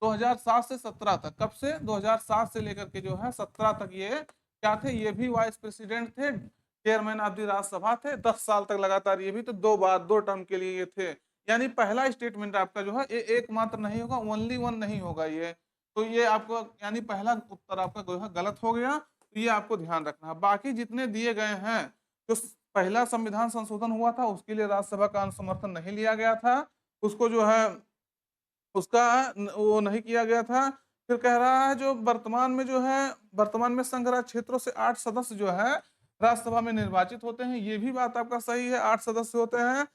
2007 से 17 तक। कब से? 2007 से लेकर के जो है 17 तक ये क्या थे? ये भी वाइस प्रेसिडेंट थे, चेयरमैन ऑफ द राज्यसभा थे, 10 साल तक लगातार ये भी। तो 2 बार 2 टर्म के लिए ये थे। यानी पहला स्टेटमेंट आपका जो है ये एकमात्र नहीं होगा, ओनली वन नहीं होगा ये। तो ये आपको यानी पहला उत्तर आपका जो है गलत हो गया, तो ये आपको ध्यान रखना है। बाकी जितने दिए गए हैं, जो पहला संविधान संशोधन हुआ था उसके लिए राज्यसभा का समर्थन नहीं लिया गया था, उसको जो है उसका वो नहीं किया गया था। फिर कह रहा है जो वर्तमान में जो है, वर्तमान में संघ राज्य क्षेत्रों से 8 सदस्य जो है राज्यसभा में निर्वाचित होते हैं, ये भी बात आपका सही है, 8 सदस्य होते हैं।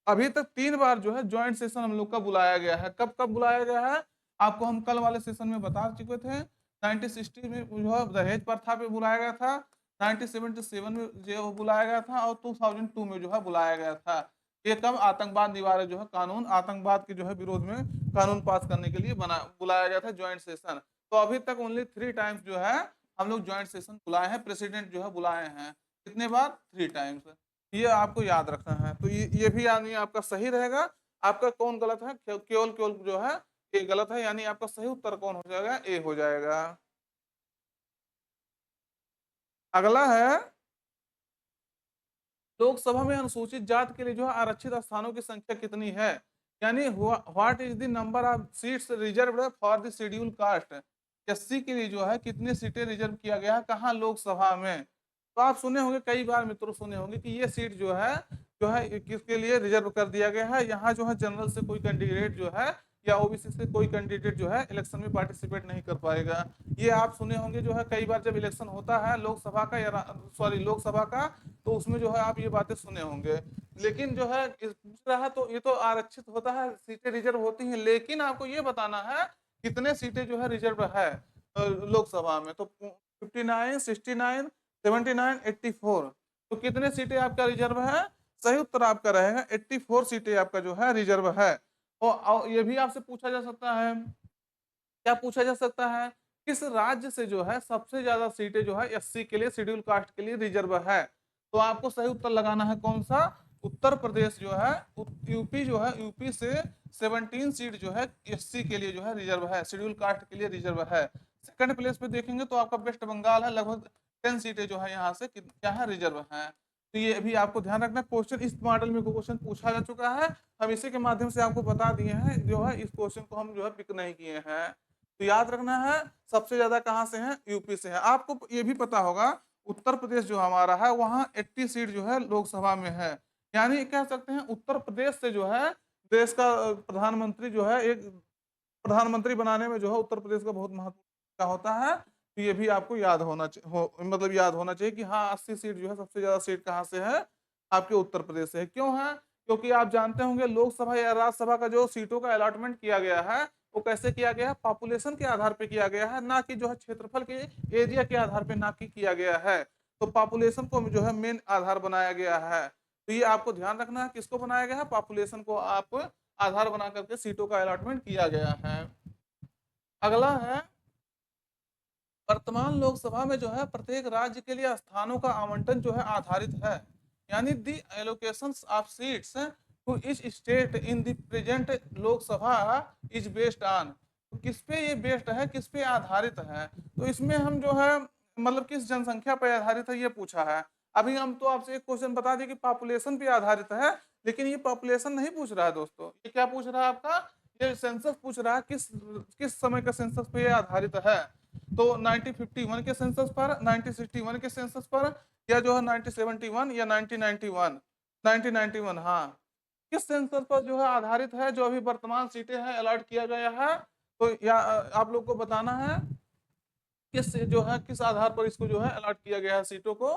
अभी तक 3 बार जो है ज्वाइंट सेशन हम लोग का बुलाया गया है। कब कब बुलाया गया है? आपको हम कल वाले सेशन में बता चुके थे। 1960 में जो है दहेज प्रथा पे बुलाया गया था, 1977 में जो बुलाया गया था, और 2002 में जो है बुलाया गया था। ये कब? आतंकवाद निवारण जो है कानून, आतंकवाद के जो है विरोध में कानून पास करने के लिए बुलाया गया था ज्वाइंट सेशन। तो अभी तक ओनली 3 टाइम्स जो है हम लोग ज्वाइंट सेशन बुलाए हैं, प्रेसिडेंट जो है बुलाए हैं। कितने बार? 3 टाइम्स। ये आपको याद रखना है। तो ये भी यानी आपका सही रहेगा। आपका कौन गलत है? केवल केवल जो है ये गलत है, यानी आपका सही उत्तर कौन हो जाएगा? ए हो जाएगा। अगला है लोकसभा में अनुसूचित जाति के लिए जो है आरक्षित स्थानों की संख्या कितनी है? यानी what is the number of seats reserved for the schedule caste? SC के लिए जो है कितने सीटें रिजर्व किया गया है, कहाँ? लोकसभा में। तो आप सुने होंगे, कई बार मित्रों सुने होंगे कि ये सीट जो है किसके लिए रिजर्व कर दिया गया है। यहाँ जो है जनरल से कोई कैंडिडेट जो है या ओबीसी से कोई कैंडिडेट जो है इलेक्शन में पार्टिसिपेट नहीं कर पाएगा। ये आप सुने होंगे जो है कई बार जब इलेक्शन होता है लोकसभा का, या सॉरी लोकसभा का, तो उसमें जो है आप ये बातें सुने होंगे। लेकिन जो है पूछ रहा, तो ये तो आरक्षित होता है, सीटें रिजर्व होती हैं, लेकिन आपको ये बताना है कितने सीटें जो है रिजर्व है लोकसभा में। तो 59, 69, 79, 84। तो कितने सीटें आपका रिजर्व है? सही उत्तर आपका रहेगा 84 सीटें आपका जो है रिजर्व है। और ये भी आपसे पूछा जा सकता है, क्या पूछा जा सकता है, किस राज्य से जो है सबसे ज्यादा सीटें जो है एससी के लिए, शेड्यूल कास्ट के लिए रिजर्व है? तो आपको सही उत्तर लगाना है कौन सा, उत्तर प्रदेश जो है, यूपी जो है, यूपी से 17 सीट जो है एससी के लिए जो है रिजर्व है, शेड्यूल कास्ट के लिए रिजर्व है। सेकंड प्लेस पे देखेंगे तो आपका वेस्ट बंगाल है, लगभग 10 सीटें जो है यहाँ से क्या है, रिजर्व है। तो ये भी आपको ध्यान रखना, क्वेश्चन इस मॉडल में क्वेश्चन पूछा जा चुका है, हम इसी के माध्यम से आपको बता दिए हैं, जो है इस क्वेश्चन को हम जो है पिक नहीं किए हैं। तो याद रखना है सबसे ज्यादा कहां से है, यूपी से है। आपको ये भी पता होगा उत्तर प्रदेश जो हमारा है वहां 80 सीट जो है लोकसभा में है, यानी कह सकते हैं उत्तर प्रदेश से जो है देश का प्रधानमंत्री जो है, एक प्रधानमंत्री बनाने में जो है उत्तर प्रदेश का बहुत महत्व होता है। तो ये भी आपको याद होना मतलब याद होना चाहिए कि हाँ 80 सीट जो है सबसे ज्यादा सीट कहाँ से है, आपके उत्तर प्रदेश से है। क्यों है, क्योंकि आप जानते होंगे लोकसभा या राज्यसभा का जो सीटों का अलॉटमेंट किया गया है वो कैसे किया गया है, पॉपुलेशन के आधार पे किया गया है, ना कि जो है क्षेत्रफल के एरिया के आधार पे ना कि किया गया है। तो पॉपुलेशन को जो है मेन आधार बनाया गया है। तो ये आपको ध्यान रखना है, किसको बनाया गया है, पॉपुलेशन को आप आधार बना करके सीटों का अलॉटमेंट किया गया है। अगला है, वर्तमान लोकसभा में जो है प्रत्येक राज्य के लिए स्थानों का आवंटन जो है आधारित है, यानी the allocations of seats to each state in the present Lok Sabha is based on. तो किस पे ये बेस्ड है, किस पे आधारित है, तो इसमें हम जो है मतलब किस जनसंख्या पर आधारित है ये पूछा है। अभी हम तो आपसे एक क्वेश्चन बता दें कि पॉपुलेशन पे आधारित है, लेकिन ये पॉपुलेशन नहीं पूछ रहा है दोस्तों, ये क्या पूछ रहा है आपका, ये सेंसस पूछ रहा है, किस किस समय का सेंसस पे ये आधारित है। तो 1951 के सेंसस पर, 1961 के सेंसस पर, या जो है 1971 या 1991, 1991 हाँ, किस सेंसस पर जो है आधारित है, जो अभी वर्तमान सीटें हैं अलॉट किया गया है। तो या आप लोग को बताना है किस जो है किस आधार पर इसको जो है अलॉट किया गया है सीटों को,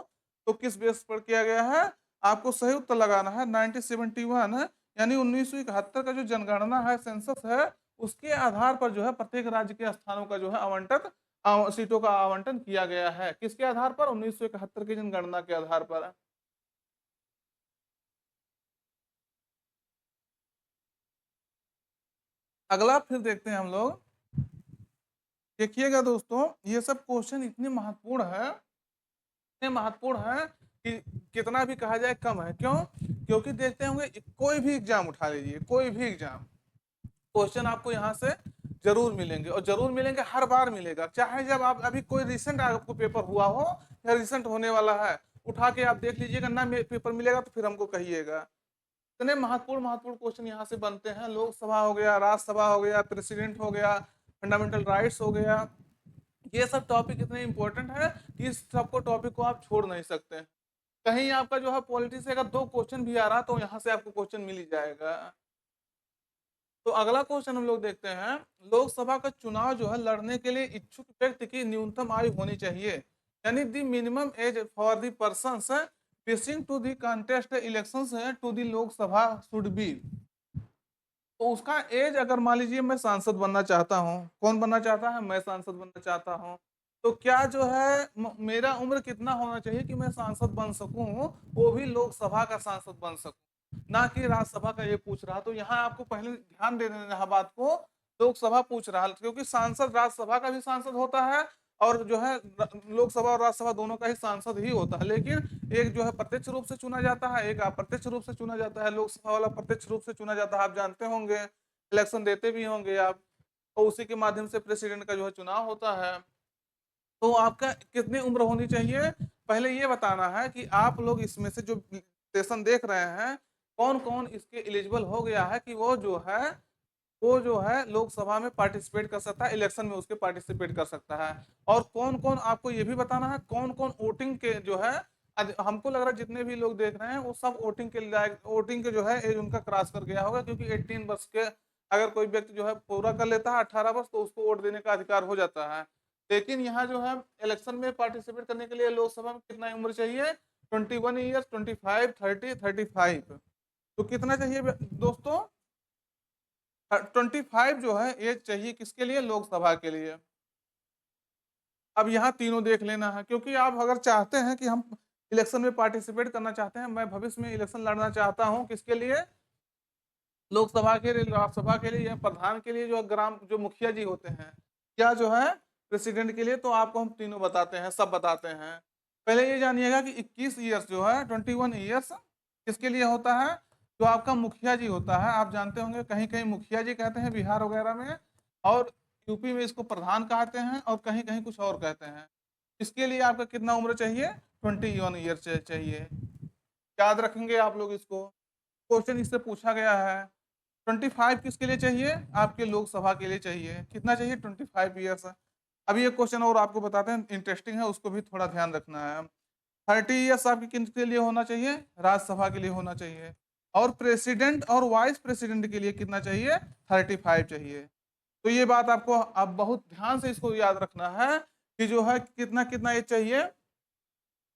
तो किस बेस पर किया गया है। आपको सही उत्तर लगाना है 1971, यानी 1971 का जो जनगणना है, सेंसस है, उसके आधार पर जो है प्रत्येक राज्य के स्थानों का जो है आवंटन, सीटों का आवंटन किया गया है। किसके आधार पर, 1971 की जनगणना के आधार पर। अगला फिर देखते हैं हम लोग, देखिएगा दोस्तों ये सब क्वेश्चन इतने महत्वपूर्ण है, इतने महत्वपूर्ण है कि कितना भी कहा जाए कम है। क्यों, क्योंकि देखते होंगे कोई भी एग्जाम उठा लीजिए, कोई भी एग्जाम, क्वेश्चन आपको यहाँ से जरूर मिलेंगे, और जरूर मिलेंगे, हर बार मिलेगा, चाहे जब आप अभी कोई रिसेंट आपको पेपर हुआ हो या रिसेंट होने वाला है, उठा के आप देख लीजिएगा ना, पेपर मिलेगा तो फिर हमको कहिएगा। इतने महत्वपूर्ण महत्वपूर्ण क्वेश्चन यहाँ से बनते हैं, लोकसभा हो गया, राज्यसभा हो गया, प्रेसिडेंट हो गया, फंडामेंटल राइट्स हो गया, ये सब टॉपिक इतने इंपॉर्टेंट है कि इस सबको टॉपिक को आप छोड़ नहीं सकते। कहीं आपका जो है पॉलिटी से अगर दो क्वेश्चन भी आ रहा तो यहाँ से आपको क्वेश्चन मिल ही जाएगा। तो अगला क्वेश्चन हम लोग देखते हैं, लोकसभा का चुनाव जो है लड़ने के लिए इच्छुक व्यक्ति की न्यूनतम आयु होनी चाहिए, यानी the minimum age for the persons wishing to the contest elections to the Lok Sabha should be. तो उसका एज, अगर मान लीजिए मैं सांसद बनना चाहता हूँ, कौन बनना चाहता है, मैं सांसद बनना चाहता हूँ, तो क्या जो है मेरा उम्र कितना होना चाहिए कि मैं सांसद बन सकूं, वो भी लोकसभा का सांसद बन सकूं, ना कि राज्यसभा का, ये पूछ रहा। तो यहाँ आपको पहले ध्यान दे देना है बात को, लोकसभा पूछ रहा है, क्योंकि सांसद राज्यसभा का भी सांसद होता है, और जो है लोकसभा और राज्यसभा दोनों का ही सांसद ही होता है, लेकिन एक जो है प्रत्यक्ष रूप से चुना जाता है, एक अप्रत्यक्ष रूप से चुना जाता है। लोकसभा वाला प्रत्यक्ष रूप से चुना जाता है, आप जानते होंगे, इलेक्शन देते भी होंगे आप, तो उसी के माध्यम से प्रेसिडेंट का जो है चुनाव होता है। तो आपका कितनी उम्र होनी चाहिए, पहले ये बताना है कि आप लोग इसमें से जो सेशन देख रहे हैं, कौन कौन इसके एलिजिबल हो गया है कि वो जो है लोकसभा में पार्टिसिपेट कर सकता है, इलेक्शन में उसके पार्टिसिपेट कर सकता है। और कौन कौन, आपको ये भी बताना है कौन कौन वोटिंग के जो है, हमको लग रहा है जितने भी लोग देख रहे हैं वो सब वोटिंग के लायक, वोटिंग के जो है एज उनका क्रॉस कर गया होगा, क्योंकि 18 वर्ष के अगर कोई व्यक्ति जो है पूरा कर लेता है 18 वर्ष, तो उसको वोट देने का अधिकार हो जाता है। लेकिन यहाँ जो है इलेक्शन में पार्टिसिपेट करने के लिए लोकसभा में कितना उम्र चाहिए, 21 ईयर्स, 25, 30, 35। तो कितना चाहिए दोस्तों, 25 जो है एज चाहिए, किसके लिए, लोकसभा के लिए। अब यहाँ तीनों देख लेना है, क्योंकि आप अगर चाहते हैं कि हम इलेक्शन में पार्टिसिपेट करना चाहते हैं, मैं भविष्य में इलेक्शन लड़ना चाहता हूँ, किसके लिए? लोकसभा के लिए, राज्यसभा के लिए या प्रधान के लिए, जो ग्राम जो मुखिया जी होते हैं, क्या जो है प्रेसिडेंट के लिए, तो आपको हम तीनों बताते हैं, सब बताते हैं। पहले ये जानिएगा कि 21 ईयर्स जो है, 21 ईयर्स किसके लिए होता है? जो आपका मुखिया जी होता है, आप जानते होंगे कहीं कहीं मुखिया जी कहते हैं बिहार वगैरह में, और यूपी में इसको प्रधान कहते हैं, और कहीं कहीं कुछ और कहते हैं। इसके लिए आपका कितना उम्र चाहिए? 21 ईयर चाहिए। याद रखेंगे आप लोग इसको, क्वेश्चन इससे पूछा गया है। 25 किसके लिए चाहिए? आपके लोकसभा के लिए चाहिए। कितना चाहिए? 25 ईयर्स। अभी एक क्वेश्चन और आपको बताते हैं, इंटरेस्टिंग है, उसको भी थोड़ा ध्यान रखना है। 30 ईयर्स आपके किसके लिए होना चाहिए? राज्यसभा के लिए होना चाहिए। और प्रेसिडेंट और वाइस प्रेसिडेंट के लिए कितना चाहिए? 35 चाहिए। तो ये बात आपको अब बहुत ध्यान से इसको याद रखना है कि जो है कितना कितना ये चाहिए।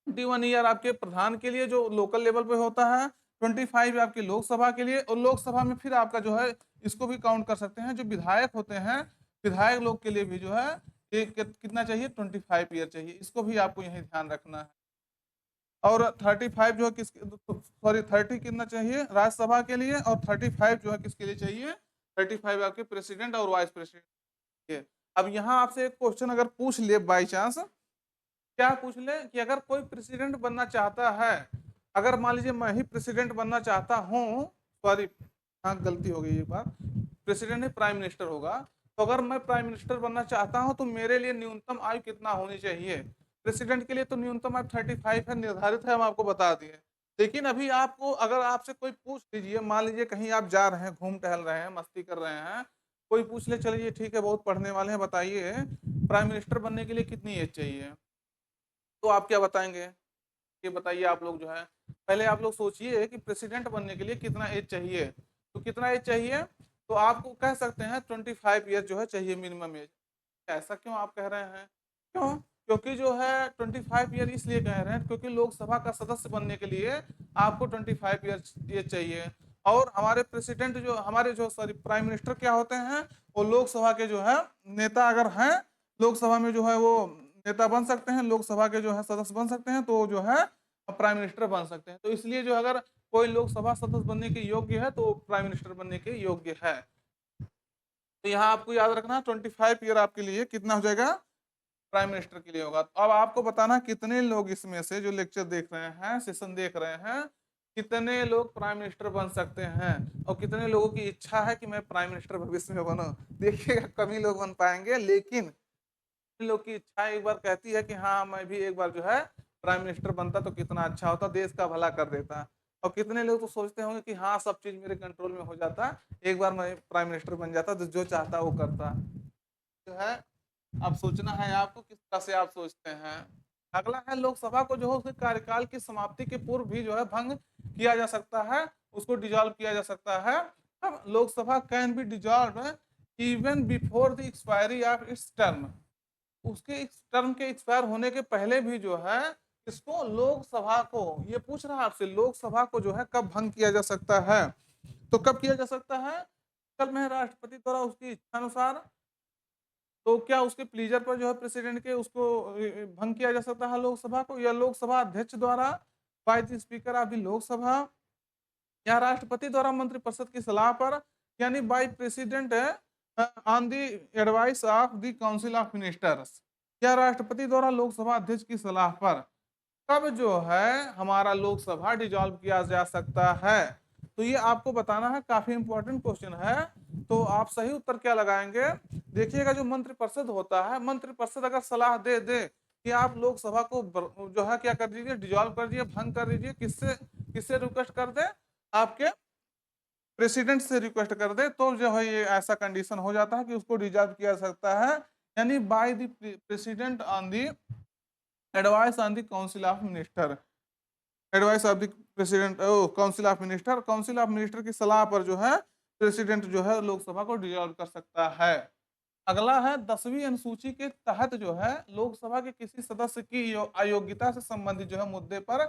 21 ईयर आपके प्रधान के लिए जो लोकल लेवल पे होता है, 25 आपकी लोकसभा के लिए, और लोकसभा में फिर आपका जो है इसको भी काउंट कर सकते हैं, जो विधायक होते हैं, विधायक लोग के लिए भी जो है एक कितना चाहिए? 25 ईयर चाहिए। इसको भी आपको यही ध्यान रखना है। और 35 जो है किस सॉरी 30 कितना चाहिए राज्यसभा के लिए, और 35 जो है किसके लिए चाहिए? 35 आपके प्रेसिडेंट और वाइस प्रेसिडेंट के। अब यहाँ आपसे एक क्वेश्चन अगर पूछ ले बाई चांस, क्या पूछ ले कि अगर कोई प्रेसिडेंट बनना चाहता है, अगर मान लीजिए मैं ही प्रेसिडेंट बनना चाहता हूँ, सॉरी, हाँ गलती हो गई एक बार, प्रेसिडेंट नहीं प्राइम मिनिस्टर होगा, तो अगर मैं प्राइम मिनिस्टर बनना चाहता हूँ तो मेरे लिए न्यूनतम आयु कितना होनी चाहिए? प्रेसिडेंट के लिए तो न्यूनतम आयु 35 है, निर्धारित है, हम आपको बता दिए। लेकिन अभी आपको अगर आपसे कोई पूछ लीजिए, मान लीजिए कहीं आप जा रहे हैं, घूम टहल रहे हैं, मस्ती कर रहे हैं, कोई पूछ ले, चलिए ठीक है बहुत पढ़ने वाले हैं, बताइए प्राइम मिनिस्टर बनने के लिए कितनी एज चाहिए? तो आप क्या बताएंगे? ये बताइए आप लोग जो है, पहले आप लोग सोचिए कि प्रेसिडेंट बनने के लिए कितना एज चाहिए। तो कितना एज चाहिए? तो आपको कह सकते हैं 25 ईयर जो है चाहिए मिनिमम एज। ऐसा क्यों आप कह रहे हैं? क्यों? क्योंकि जो है 25 ईयर इसलिए कह रहे हैं क्योंकि लोकसभा का सदस्य बनने के लिए आपको 25 ईयर ये चाहिए। और हमारे प्रेसिडेंट जो हमारे जो सॉरी प्राइम मिनिस्टर क्या होते हैं? वो लोकसभा के जो है नेता अगर हैं, लोकसभा में जो है वो नेता बन सकते हैं, लोकसभा के जो है सदस्य बन सकते हैं, तो जो है प्राइम मिनिस्टर बन सकते हैं। तो इसलिए जो अगर कोई लोकसभा सदस्य बनने के योग्य है तो प्राइम मिनिस्टर बनने के योग्य है। तो यहाँ आपको याद रखना 25 ईयर आपके लिए कितना हो जाएगा? प्राइम मिनिस्टर के लिए होगा। तो अब आपको बताना कितने लोग इसमें से जो लेक्चर देख रहे हैं, सेशन देख रहे हैं, कितने लोग प्राइम मिनिस्टर बन सकते हैं, और कितने लोगों की इच्छा है कि मैं प्राइम मिनिस्टर भविष्य में बनूं? देखिएगा कम ही लोग बन पाएंगे, लेकिन लोग की इच्छा एक बार कहती है कि हाँ मैं भी एक बार जो है प्राइम मिनिस्टर बनता तो कितना अच्छा होता, देश का भला कर देता। और कितने लोग तो सोचते होंगे कि हाँ सब चीज मेरे कंट्रोल में हो जाता, एक बार मैं प्राइम मिनिस्टर बन जाता तो जो चाहता वो करता। जो है अब सोचना है आपको किस तरह से आप सोचते हैं। अगला है लोकसभा को जो है उसके कार्यकाल की समाप्ति के पूर्व भी जो है भंग किया जा सकता है, उसको डिजॉल्व किया जा सकता है। अब Lok Sabha can be dissolve even before the expiry of its term. उसके टर्म के एक्सपायर होने के पहले भी जो है इसको लोकसभा को, ये पूछ रहा है आपसे, लोकसभा को जो है कब भंग किया जा सकता है? तो कब किया जा सकता है? कल में राष्ट्रपति द्वारा उसकी इच्छा अनुसार। तो क्या उसके प्लीजर पर जो है प्रेसिडेंट के उसको भंग किया जा सकता है लोकसभा को, या लोकसभा अध्यक्ष द्वारा by the speaker of the Lok Sabha, या राष्ट्रपति द्वारा मंत्रिपरिषद की सलाह पर, यानी by president on the advice of the council of ministers, या राष्ट्रपति द्वारा लोकसभा अध्यक्ष की सलाह पर कब जो है हमारा लोकसभा डिजॉल्व किया जा सकता है? तो ये आपको बताना है, काफी इंपॉर्टेंट क्वेश्चन है। तो आप सही उत्तर क्या लगाएंगे? देखिएगा जो मंत्रिपरिषद होता है, मंत्रिपरिषद अगर सलाह दे दे कि आप लोकसभा को जो है क्या कर दीजिए, डिजॉल्व कर दीजिए, भंग कर दीजिए, किससे किससे रिक्वेस्ट कर दे? आपके प्रेसिडेंट से रिक्वेस्ट कर दे, तो जो है ये ऐसा कंडीशन हो जाता है कि उसको डिजॉल्व किया जा सकता है, यानी by the president on the advice on the council of minister, advice of the president council of minister, council of minister की सलाह पर जो है प्रेसिडेंट जो है लोकसभा को डिजॉल्व कर सकता है। अगला है 10वीं अनुसूची के तहत जो है लोकसभा के किसी सदस्य की अयोग्यता से संबंधित जो है मुद्दे पर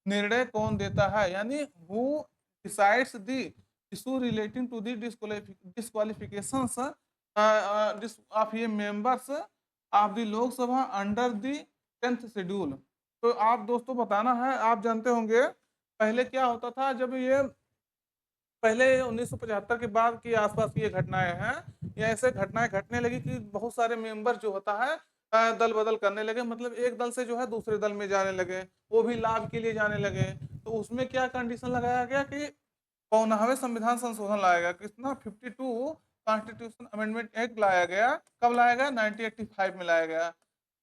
निर्णय कौन देता है, यानी who decides the issue relating to the disqualifications of ये members of the Lok Sabha under the 10th schedule. तो आप दोस्तों बताना है, आप जानते होंगे पहले क्या होता था, जब ये पहले 1975 के बाद की आसपास की ये घटनाएं हैं, ये ऐसे घटनाएं घटने लगी कि बहुत सारे मेंबर जो होता है दल बदल करने लगे, मतलब एक दल से जो है दूसरे दल में जाने लगे, वो भी लाभ के लिए जाने लगे। तो उसमें क्या कंडीशन लगाया गया कि 52वें संविधान संशोधन लाया गया, कितना 52 कॉन्स्टिट्यूशन अमेंडमेंट एक्ट लाया गया। कब लाया गया? 1985 में लाया गया।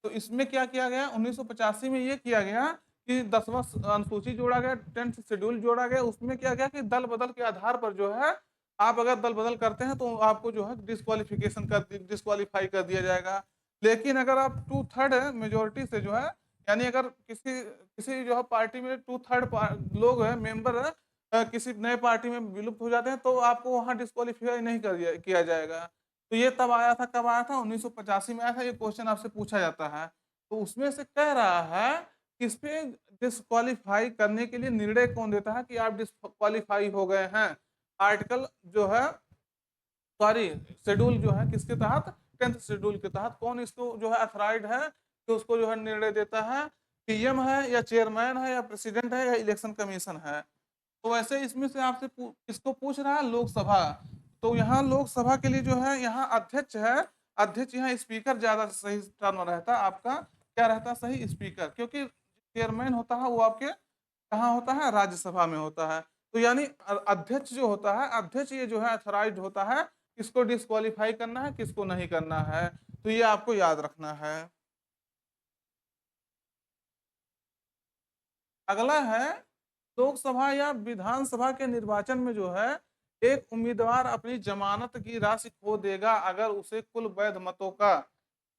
तो इसमें क्या किया गया? 1985 में ये किया गया कि 10वां अनुसूची जोड़ा गया, 10th शेड्यूल जोड़ा गया। उसमें क्या गया कि दल बदल के आधार पर जो है, आप अगर दल बदल करते हैं तो आपको जो है डिस्क्वालीफाई कर दिया जाएगा। लेकिन अगर आप 2/3 मेजोरिटी से जो है, यानी अगर किसी किसी जो है पार्टी में 2/3 लोग है मेंबर है, किसी नए पार्टी में विलुप्त हो जाते हैं, तो आपको वहां डिस्क्वालीफाई नहीं किया जाएगा। तो ये तब आया था, कब आया था? 1985 में आया था। ये क्वेश्चन आपसे पूछा जाता है। तो उसमें से कह रहा है कि इस पे डिस्क्वालीफाई करने के लिए निर्णय कौन देता है कि आप डिस्क्वालीफाई हो गए हैं? आर्टिकल जो है, सॉरी, शेड्यूल जो है किसके तहत? 10th शेड्यूल के तहत। कौन इसको जो है अथराइड है कि उसको जो है निर्णय देता है? पीएम है, या चेयरमैन है, या प्रेसिडेंट है, या इलेक्शन कमीशन है? तो वैसे इसमें से आपसे किसको पूछ रहा है? लोकसभा। तो यहाँ लोकसभा के लिए जो है यहाँ अध्यक्ष है। अध्यक्ष यहाँ स्पीकर ज्यादा सही टर्म रहता है आपका। क्या रहता है सही? स्पीकर। क्योंकि चेयरमैन होता है वो आपके कहाँ होता है? राज्यसभा में होता है। तो यानी अध्यक्ष जो होता है, अध्यक्ष ये जो है अथॉराइज्ड होता है किसको डिस्क्वालीफाई करना है, किसको नहीं करना है। तो ये आपको याद रखना है। अगला है, लोकसभा या विधानसभा के निर्वाचन में जो है एक उम्मीदवार अपनी जमानत की राशि खो देगा अगर उसे कुल वैध मतों का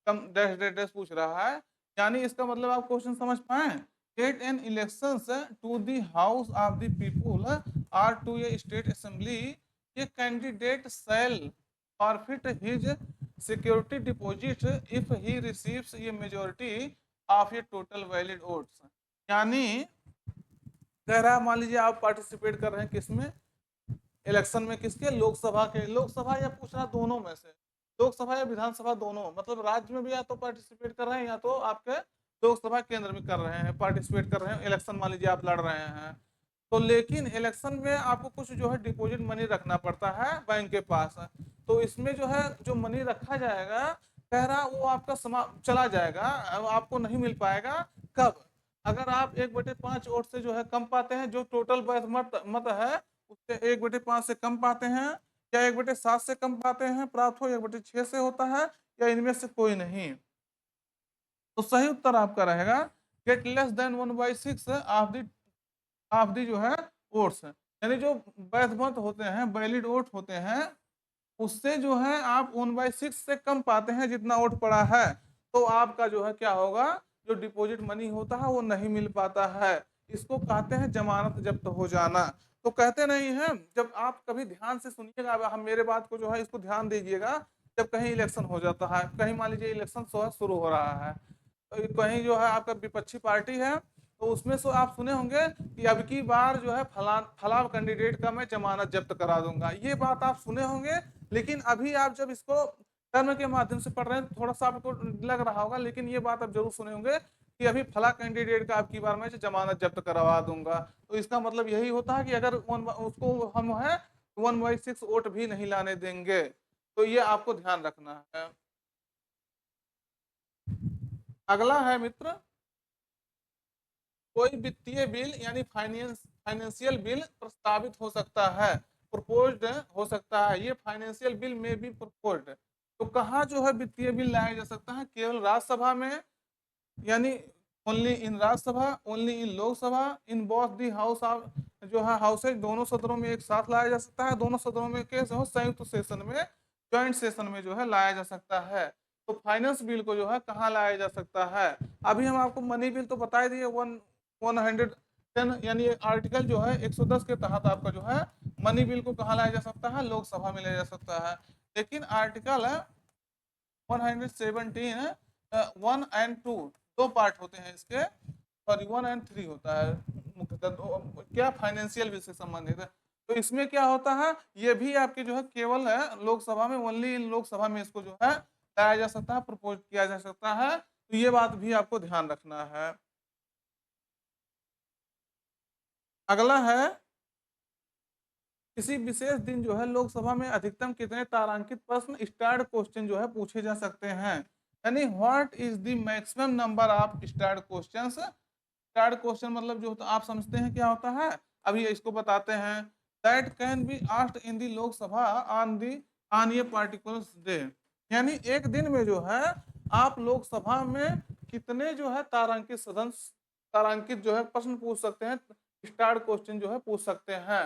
कम डैश डैश डैश पूछ रहा है। यानी इसका मतलब आप क्वेश्चन समझ पाए? Get an elections to the house of the people और to a state assembly, a candidate shall forfeit his security deposit if he receives a majority of a total valid votes. यानी कह रहा है, मान लीजिए आप पार्टिसिपेट कर रहे हैं किसमें? इलेक्शन में। किसके? लोकसभा के। लोकसभा या पूछ रहा दोनों में से, लोकसभा या विधानसभा दोनों, मतलब राज्य में भी या तो पार्टिसिपेट कर रहे हैं या तो आपके लोकसभा केंद्र में कर रहे हैं, पार्टिसिपेट कर रहे हैं। इलेक्शन मान लीजिए आप लड़ रहे हैं, तो लेकिन इलेक्शन में आपको कुछ जो है डिपॉजिट मनी रखना पड़ता है बैंक के पास। तो इसमें जो है जो मनी रखा जाएगा, कह रहा वो आपका चला जाएगा, अब आपको नहीं मिल पाएगा। कब? अगर आप 1/5 वोट से जो है कम पाते हैं, जो टोटल मत है उससे 1/5 से कम पाते हैं, या 1/7 से कम पाते हैं प्राप्त हो, 1/6 से होता है, या इनमें से कोई नहीं। तो सही उत्तर आपका रहेगा get less than 1/6 of the जो है वोट्स। यानी जो वैध मत होते हैं, वैलिड वोट होते हैं, उससे जो है आप 1/6 से कम पाते हैं जितना वोट पड़ा है, तो आपका जो है क्या होगा? जो डिपॉजिट मनी होता है वो नहीं मिल पाता है। इसको कहते हैं जमानत जब्त हो जाना। तो कहते नहीं है, जब आप कभी ध्यान से सुनिएगा, अब हम मेरे बात को जो है इसको ध्यान दीजिएगा। जब कहीं इलेक्शन हो जाता है, कहीं मान लीजिए इलेक्शन शुरू हो रहा है, तो कहीं जो है आपका विपक्षी पार्टी है, तो उसमें से आप सुने होंगे कि अब की बार जो है फला कैंडिडेट का मैं जमानत जब्त करा दूंगा। ये बात आप सुने होंगे। लेकिन अभी आप जब इसको टर्म के माध्यम से पढ़ रहे हैं तो थोड़ा सा आपको लग रहा होगा, लेकिन ये बात आप जरूर सुने होंगे कि अभी फला कैंडिडेट का अब की बार मैं जमानत जब्त करवा दूंगा। तो इसका मतलब यही होता है कि अगर उसको हम है 1/6 वोट भी नहीं लाने देंगे। तो ये आपको ध्यान रखना है। अगला है मित्र, कोई वित्तीय बिल यानी फाइनेंशियल बिल प्रस्तावित हो सकता है, प्रपोज्ड हो सकता है। ये फाइनेंशियल बिल में भी प्रपोज्ड। तो कहाँ जो है वित्तीय बिल लाया जा सकता है? केवल राज्यसभा में, यानी only in Rajya Sabha, only in Lok Sabha, in both the house of जो है हाउसेज, दोनों सदनों में एक साथ लाया जा सकता है। दोनों सदनों में कैसे हो? संयुक्त सेशन में, ज्वाइंट सेशन में जो है लाया जा सकता है। तो फाइनेंस बिल को जो है कहाँ लाया जा सकता है? अभी हम आपको मनी बिल तो बता दिए, 110, यानी आर्टिकल जो है 110 के तहत आपका जो है मनी बिल को कहाँ लाया जा सकता है? लोकसभा में लाया जा सकता है। लेकिन आर्टिकल 117 1 और 2 दो पार्ट होते हैं इसके, सॉरी 1 और 3 होता है मुख्यतः। क्या? फाइनेंशियल बिल से संबंधित है। तो इसमें क्या होता है? ये भी आपके जो है केवल है लोकसभा में, ओनली लोकसभा में इसको जो है लाया जा सकता है, प्रपोज किया जा सकता है। तो ये बात भी आपको ध्यान रखना है। अगला है किसी विशेष दिन जो है लोकसभा में अधिकतम कितने तारांकित प्रश्न स्टार्ड क्वेश्चन जो है पूछे जा सकते हैं। यानी what is the maximum number of starred questions. Starred question मतलब जो होता आप समझते हैं क्या होता है, अभी इसको बताते हैं। That can be asked in the Lok Sabha on a particular day. यानी एक दिन में जो है आप लोकसभा में कितने जो है तारांकित जो है प्रश्न पूछ सकते हैं, स्टार्ड क्वेश्चन जो है पूछ सकते हैं।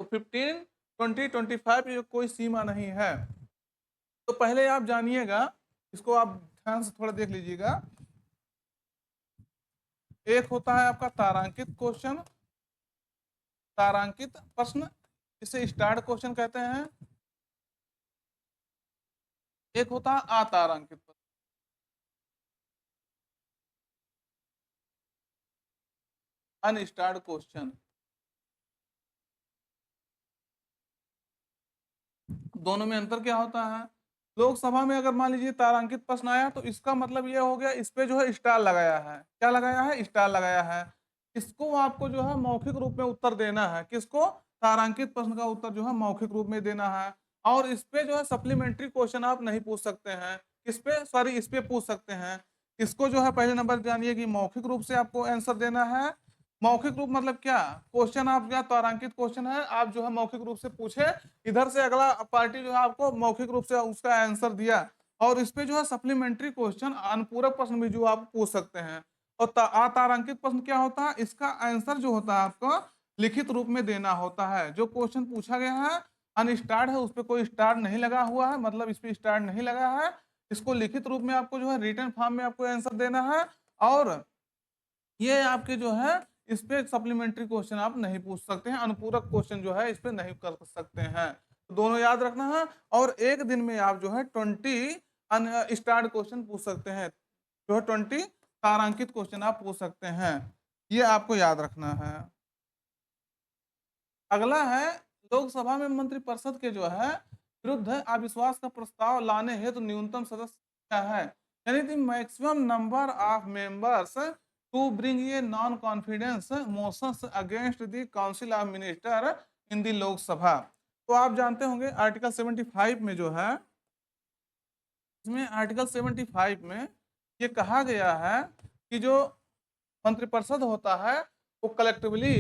तो 15, 20, 25 ये कोई सीमा नहीं है। तो पहले आप जानिएगा, इसको आप ध्यान से थोड़ा देख लीजिएगा। एक होता है आपका तारांकित क्वेश्चन, तारांकित प्रश्न, इसे स्टार्ड क्वेश्चन कहते हैं। एक होता है अतारांकित प्रश्न। Unstarred question. दोनों में अंतर क्या होता है? लोकसभा में अगर मान लीजिए तारांकित प्रश्न आया तो इसका मतलब ये हो गया इस पे जो है स्टार लगाया है। क्या लगाया है? स्टार लगाया है। इसको आपको जो है मौखिक रूप में उत्तर देना है। किसको? तारांकित प्रश्न का उत्तर जो है मौखिक रूप में देना है। और इस पे जो है सप्लीमेंट्री क्वेश्चन आप नहीं पूछ सकते हैं। किस पे? सॉरी, इस पे पूछ सकते हैं। इसको जो है पहले नंबर जानिए कि मौखिक रूप से आपको आंसर देना है। मौखिक रूप मतलब क्या? क्वेश्चन आप क्या तारांकित क्वेश्चन है, आप जो है मौखिक रूप से पूछे, इधर से अगला पार्टी जो है आपको मौखिक रूप से उसका आंसर दिया, और इस पे जो है सप्लीमेंट्री क्वेश्चन अनुपूरक प्रश्न भी जो आप पूछ सकते हैं। और अतारांकित प्रश्न क्या होता है? इसका आंसर जो होता है आपको लिखित रूप में देना होता है। जो क्वेश्चन पूछा गया है अनस्टार्ड है, उस पर कोई स्टार नहीं लगा हुआ है, मतलब इस पे स्टार नहीं लगा है। इसको लिखित रूप में आपको जो है रिटन फॉर्म में आपको आंसर देना है। और ये आपके जो है इस पे सप्लीमेंट्री क्वेश्चन आप नहीं पूछ सकते हैं, अनुपूरक क्वेश्चन जो है इस पे नहीं कर सकते हैं। तो दोनों याद रखना है। और एक दिन में आप जो है 20 स्टार्ड क्वेश्चन पूछ सकते हैं, जो है 20 तारांकित क्वेश्चन आप पूछ सकते हैं। ये आपको याद रखना है। अगला है लोकसभा में मंत्रिपरिषद के जो है विरुद्ध अविश्वास का प्रस्ताव लाने हेतु न्यूनतम सदस्य क्या है? यानी the maximum number of members to bring a non confidence motions against the council of minister in the Lok Sabha. तो आप जानते होंगे आर्टिकल 75 में जो है, इसमें आर्टिकल 75 में ये कहा गया है कि जो मंत्रिपरिषद होता है वो कलेक्टिवली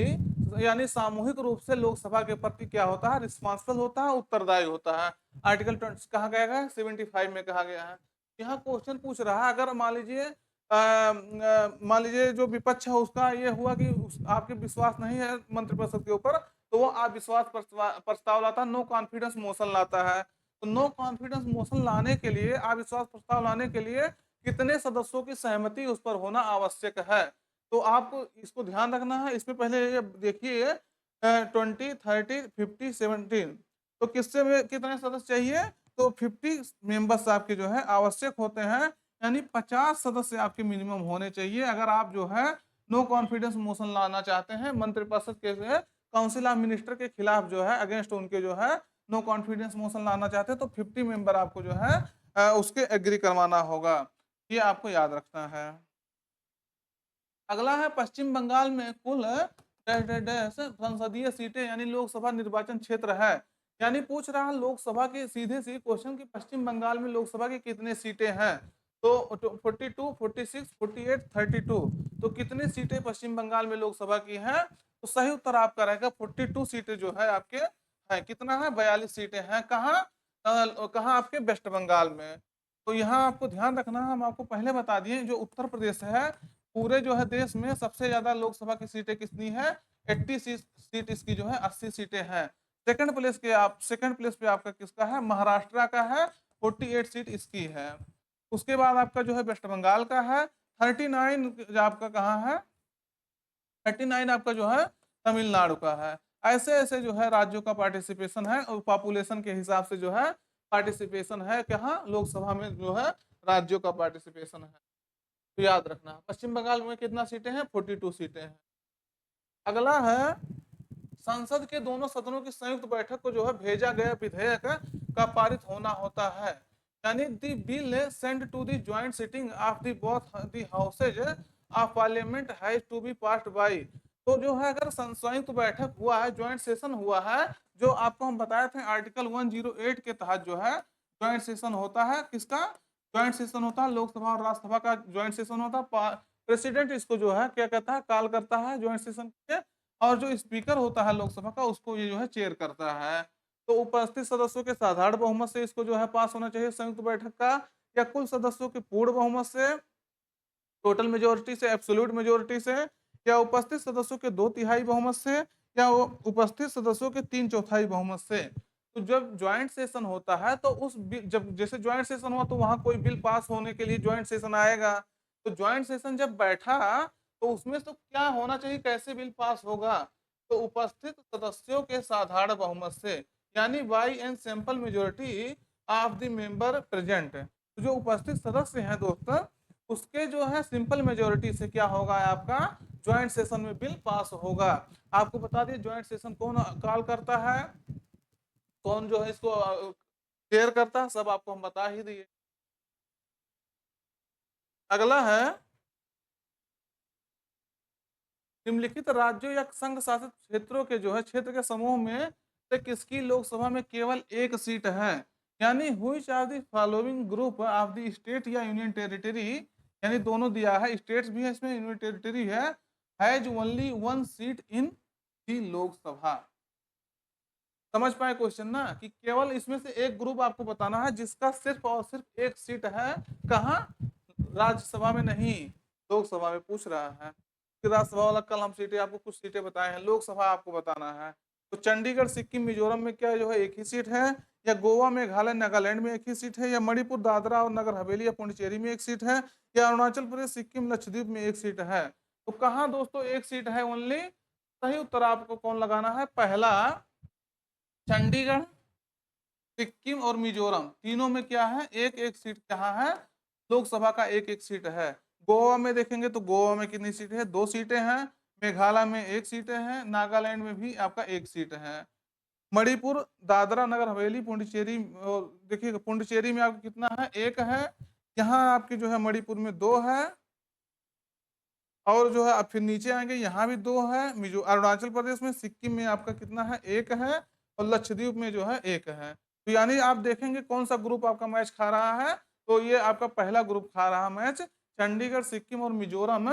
यानी सामूहिक रूप से लोकसभा के प्रति क्या होता है? रिस्पॉन्सिबल होता है, उत्तरदायी होता है। आर्टिकल 20 कहा गया है, 75 में कहा गया है। यहाँ क्वेश्चन पूछ रहा है, अगर मान लीजिए जो विपक्ष है उसका ये हुआ कि आपके विश्वास नहीं है मंत्रिपरिषद के ऊपर, तो वो अविश्वास प्रस्ताव लाता है, नो कॉन्फिडेंस मोशन लाता है। तो नो कॉन्फिडेंस मोशन लाने के लिए, अविश्वास प्रस्ताव लाने के लिए कितने सदस्यों की सहमति उस पर होना आवश्यक है? तो आपको इसको ध्यान रखना है। इसमें पहले ये देखिए 20, 30, 50, 17, तो किससे में कितने सदस्य चाहिए? तो 50 मेंबर्स आपके जो है आवश्यक होते हैं। यानी 50 सदस्य आपके मिनिमम होने चाहिए अगर आप जो है नो कॉन्फिडेंस मोशन लाना चाहते हैं मंत्रिपरिषद के जो है काउंसिल ऑफ मिनिस्टर के खिलाफ जो है अगेंस्ट उनके जो है नो कॉन्फिडेंस मोशन लाना चाहते हैं, तो 50 मेंबर आपको जो है उसके एग्री करवाना होगा। ये आपको याद रखना है। अगला है पश्चिम बंगाल में कुल संसदीय सीटें यानी लोकसभा निर्वाचन क्षेत्र है। यानी पूछ रहा है लोकसभा के सीधे सी क्वेश्चन कि पश्चिम बंगाल में लोकसभा की कितने सीटें हैं? तो 42, 46, 48, 32, तो कितनी सीटें पश्चिम बंगाल में लोकसभा की हैं? तो सही उत्तर आपका रहेगा 42 सीटें जो है आपके है। कितना है? 42 सीटें हैं। कहाँ? कहाँ आपके वेस्ट बंगाल में। तो यहाँ आपको ध्यान रखना, हम आपको पहले बता दिए जो उत्तर प्रदेश है पूरे जो है देश में सबसे ज्यादा लोकसभा की सीटें कितनी है? 80 सीट इसकी जो है 80 सीटें हैं। सेकंड प्लेस पे आपका किसका है? महाराष्ट्र का है, 48 सीट इसकी है। उसके बाद आपका जो है वेस्ट बंगाल का है 39, आपका कहाँ है? 39 आपका जो है तमिलनाडु का है। ऐसे ऐसे जो है राज्यों का पार्टिसिपेशन है और पॉपुलेशन के हिसाब से जो है पार्टिसिपेशन है कहाँ? लोकसभा में जो है राज्यों का पार्टिसिपेशन है। तो याद रखना पश्चिम बंगाल में कितना सीटें हैं? 42 सीटें हैं। अगला है संसद के दोनों सदनों की संयुक्त बैठक को जो है भेजा गया विधेयक का पारित होना होता है। यानी the bill send to the joint sitting of the both the houses of parliament has to be passed by. तो जो है अगर संयुक्त बैठक हुआ है, ज्वाइंट सेशन हुआ है, जो आपको हम बताए थे आर्टिकल 108 के तहत जो है ज्वाइंट सेशन होता है, किसका ज्वाइंट सेशन होता है, लोकसभा और राज्यसभा का ज्वाइंट सेशन होता है। प्रेसिडेंट इसको जो है क्या कहता है, कॉल करता है ज्वाइंट सेशन के, और जो स्पीकर होता है लोकसभा का उसको ये जो है चेयर करता है। तो उपस्थित सदस्यों के साधारण बहुमत से इसको जो है पास होना चाहिए संयुक्त बैठक का, या कुल सदस्यों के पूर्ण बहुमत से, टोटल मेजोरिटी से, एब्सोल्यूट मेजोरिटी से, या उपस्थित सदस्यों के 2/3 बहुमत से, या वो उपस्थित सदस्यों के 3/4 बहुमत से। तो जब ज्वाइंट सेशन होता है तो जब जैसे ज्वाइंट सेशन हुआ तो वहां कोई बिल पास होने के लिए ज्वाइंट सेशन आएगा। तो ज्वाइंट सेशन जब बैठा तो उसमें तो क्या होना चाहिए, कैसे बिल पास होगा, तो उपस्थित सदस्यों के साधारण बहुमत से, यानी by an simple majority of the member present. तो जो उपस्थित सदस्य हैं दोस्तों, उसके जो है सिंपल मेजोरिटी से क्या होगा, आपका ज्वाइंट सेशन में बिल पास होगा। आपको बता दिए ज्वाइंट सेशन कौन कॉल करता है, कौन जो है इसको चेयर करता है, सब आपको हम बता ही दिए। अगला है निम्नलिखित राज्यों या संघ शासित क्षेत्रों के जो है क्षेत्र के समूह में से किसकी लोकसभा में केवल एक सीट है, यानी which are the following group of the state या यूनियन टेरिटरी, यानी दोनों दिया है, स्टेट्स भी है इसमें, यूनियन टेरिटरी है, has only one seat in the Lok Sabha. समझ पाए क्वेश्चन ना, कि केवल इसमें से एक ग्रुप आपको बताना है जिसका सिर्फ और सिर्फ एक सीट है, कहाँ, राज्यसभा में नहीं, लोकसभा में पूछ रहा है। कि राज्यसभा वाला कल हम सीटें आपको कुछ सीटें बताए हैं, लोकसभा आपको बताना है। तो चंडीगढ़ सिक्किम मिजोरम में क्या जो है एक ही सीट है, या गोवा मेघालय नागालैंड में एक ही सीट है, या मणिपुर दादरा और नगर हवेली या पुडुचेरी में एक सीट है, या अरुणाचल प्रदेश सिक्किम लक्षद्वीप में एक सीट है। तो कहाँ दोस्तों एक सीट है ओनली, सही उत्तर आपको कौन लगाना है, पहला चंडीगढ़, सिक्किम और मिजोरम, तीनों में क्या है, एक एक सीट कहाँ है, लोकसभा का एक एक सीट है। गोवा में देखेंगे तो गोवा में कितनी सीटें हैं, 2 सीटें हैं, मेघालय में 1 सीटें हैं, नागालैंड में भी आपका 1 सीट है। मणिपुर दादरा नगर हवेली पुडुचेरी, देखिए पुडुचेरी में आपको कितना है, 1 है, यहाँ आपके जो है मणिपुर में 2 है, और जो है अब फिर नीचे आएंगे यहाँ भी 2 है, मिजो अरुणाचल प्रदेश में, सिक्किम में आपका कितना है, 1 है, और लक्षद्वीप में जो है 1 है। तो यानी आप देखेंगे कौन सा ग्रुप आपका मैच खा रहा है, तो ये आपका पहला ग्रुप खा रहा मैच, चंडीगढ़ सिक्किम और मिजोरम,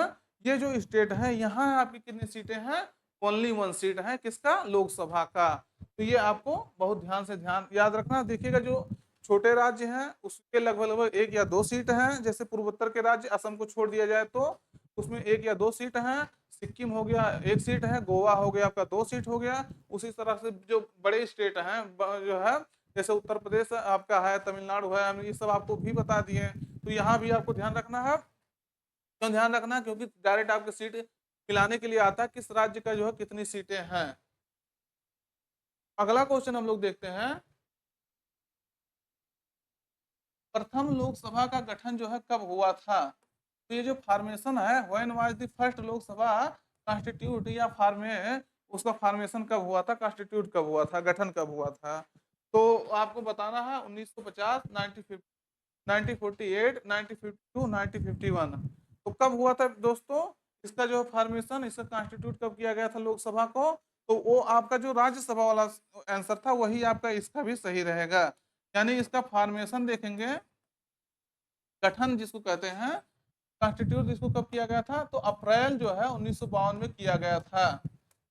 ये जो स्टेट है यहाँ आपकी कितनी सीटें हैं, ओनली 1 सीट है, किसका, लोकसभा का। तो ये आपको बहुत ध्यान से ध्यान याद रखना। देखिएगा जो छोटे राज्य हैं उसके लगभग लगभग 1 या 2 सीट हैं, जैसे पूर्वोत्तर के राज्य असम को छोड़ दिया जाए तो उसमें 1 या 2 सीट हैं, सिक्किम हो गया 1 सीट है, गोवा हो गया आपका 2 सीट हो गया। उसी तरह से जो बड़े स्टेट हैं जो है, जैसे उत्तर प्रदेश आपका है, तमिलनाडु है, हम ये सब आपको भी बता दिए। तो यहाँ भी आपको ध्यान रखना है, क्यों ध्यान रखना है, क्योंकि डायरेक्ट आपके सीट मिलाने के लिए आता है किस राज्य का जो है कितनी सीटें हैं। अगला क्वेश्चन हम लोग देखते हैं, प्रथम लोकसभा का गठन जो है कब हुआ था। तो ये जो फॉर्मेशन है, when was the first Lok Sabha constitute, या उसका फॉर्मेशन कब हुआ था, कॉन्स्टिट्यूट कब हुआ था, गठन कब हुआ था। तो आपको बताना है 1950, 1948, 1952, 1951। तो कब हुआ था दोस्तों इसका जो फॉर्मेशन, इसका कॉन्स्टिट्यूट कब किया गया था लोकसभा को, तो वो आपका जो राज्यसभा वाला आंसर था वही आपका इसका भी सही रहेगा। यानी इसका फॉर्मेशन देखेंगे, गठन जिसको कहते हैं, कॉन्स्टिट्यूट जिसको कब किया गया था, तो अप्रैल जो है 1952 में किया गया था,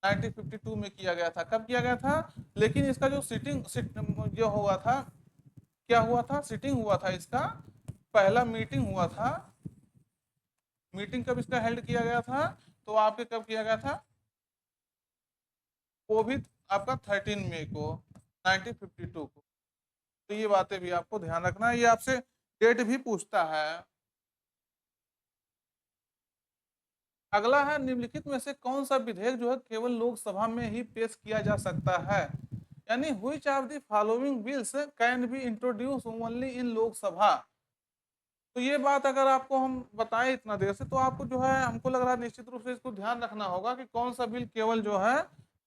1952 में किया गया था। कब किया गया था, लेकिन इसका जो जो हुआ था, क्या हुआ था, सिटिंग हुआ था, इसका पहला मीटिंग हुआ था। मीटिंग कब इसका हेल्ड किया गया था, तो आपके कब किया गया था, वो भी आपका 13 मई को 1952 को। तो ये बातें भी आपको ध्यान रखना है, ये आपसे डेट भी पूछता है। अगला है, निम्नलिखित में से कौन सा विधेयक जो है केवल लोकसभा में ही पेश किया जा सकता है, यानी which of the following bills can be introduce only in Lok Sabha. तो ये बात अगर आपको हम बताएं इतना देर से, तो आपको जो है हमको लग रहा है निश्चित रूप से इसको ध्यान रखना होगा कि कौन सा बिल केवल जो है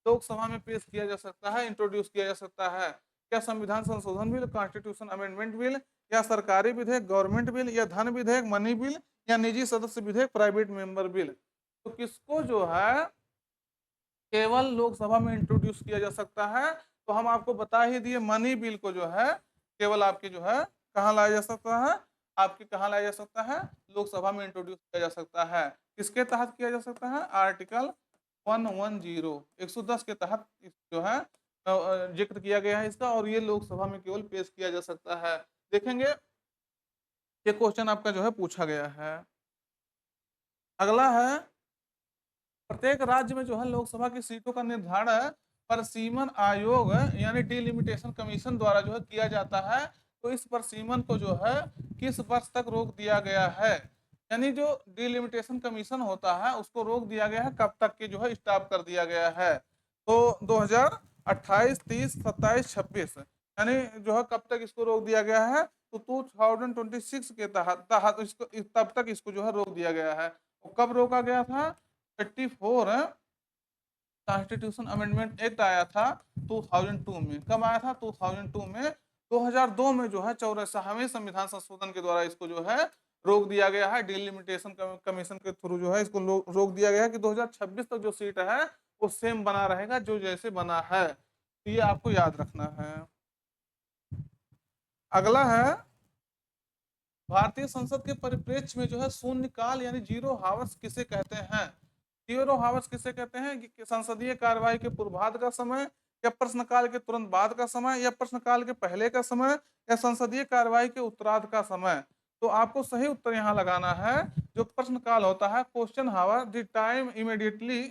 लोकसभा में पेश किया जा सकता है, इंट्रोड्यूस किया जा सकता है। क्या संविधान संशोधन बिल, कॉन्स्टिट्यूशन अमेंडमेंट बिल, या सरकारी विधेयक गवर्नमेंट बिल, या धन विधेयक मनी बिल, या निजी सदस्य विधेयक प्राइवेट मेंबर बिल। तो किसको जो है केवल लोकसभा में इंट्रोड्यूस किया जा सकता है, तो हम आपको बता ही दिए मनी बिल को जो है केवल आपके जो है कहाँ लाया जा सकता है, आपके कहाँ लाया जा सकता है, लोकसभा में इंट्रोड्यूस किया जा सकता है। किसके तहत किया जा सकता है, आर्टिकल 110 110 के तहत जो है जिक्र किया गया है इसका, और ये लोकसभा में केवल पेश किया जा सकता है। देखेंगे ये क्वेश्चन आपका जो है पूछा गया है। अगला है, प्रत्येक राज्य में जो है लोकसभा की सीटों का निर्धारण परसीमन आयोग यानी डिलिमिटेशन कमीशन द्वारा जो है किया जाता है। तो इस परसीमन को जो है किस वर्ष तक रोक दिया गया है, यानी जो डिलिमिटेशन कमीशन होता है उसको रोक दिया गया है, कब तक के जो है स्टॉप कर दिया गया है। तो 2028, 30, 27, 26 यानी जो है कब तक इसको रोक दिया गया है, तो 2026 के तहत तहत इसको तब तक इसको जो है रोक दिया गया है। और कब रोका गया था, 34 कॉन्स्टिट्यूशन अमेंडमेंट एक्ट आया था 2002 में। कब आया था, 2002 में। 2002 में जो है 84वें संविधान संशोधन के द्वारा इसको जो है रोक दिया गया है, डिलिमिटेशन कमीशन के थ्रू जो है इसको रोक दिया गया है कि 2026 तक जो सीट है वो सेम बना रहेगा जो जैसे बना है। तो ये आपको याद रखना है। अगला है, भारतीय संसद के परिप्रेक्ष्य में जो है शून्यकाल यानी जीरो हावर्स किसे कहते हैं। जीरो हावर्स किसे कहते हैं कि संसदीय कार्यवाही के पूर्वाध का समय, या प्रश्नकाल के तुरंत बाद का समय, या प्रश्नकाल के पहले का समय, या संसदीय कार्यवाही के उत्तरार्ध का समय। तो आपको सही उत्तर यहाँ लगाना है। जो प्रश्नकाल होता है, question hour, the time immediately,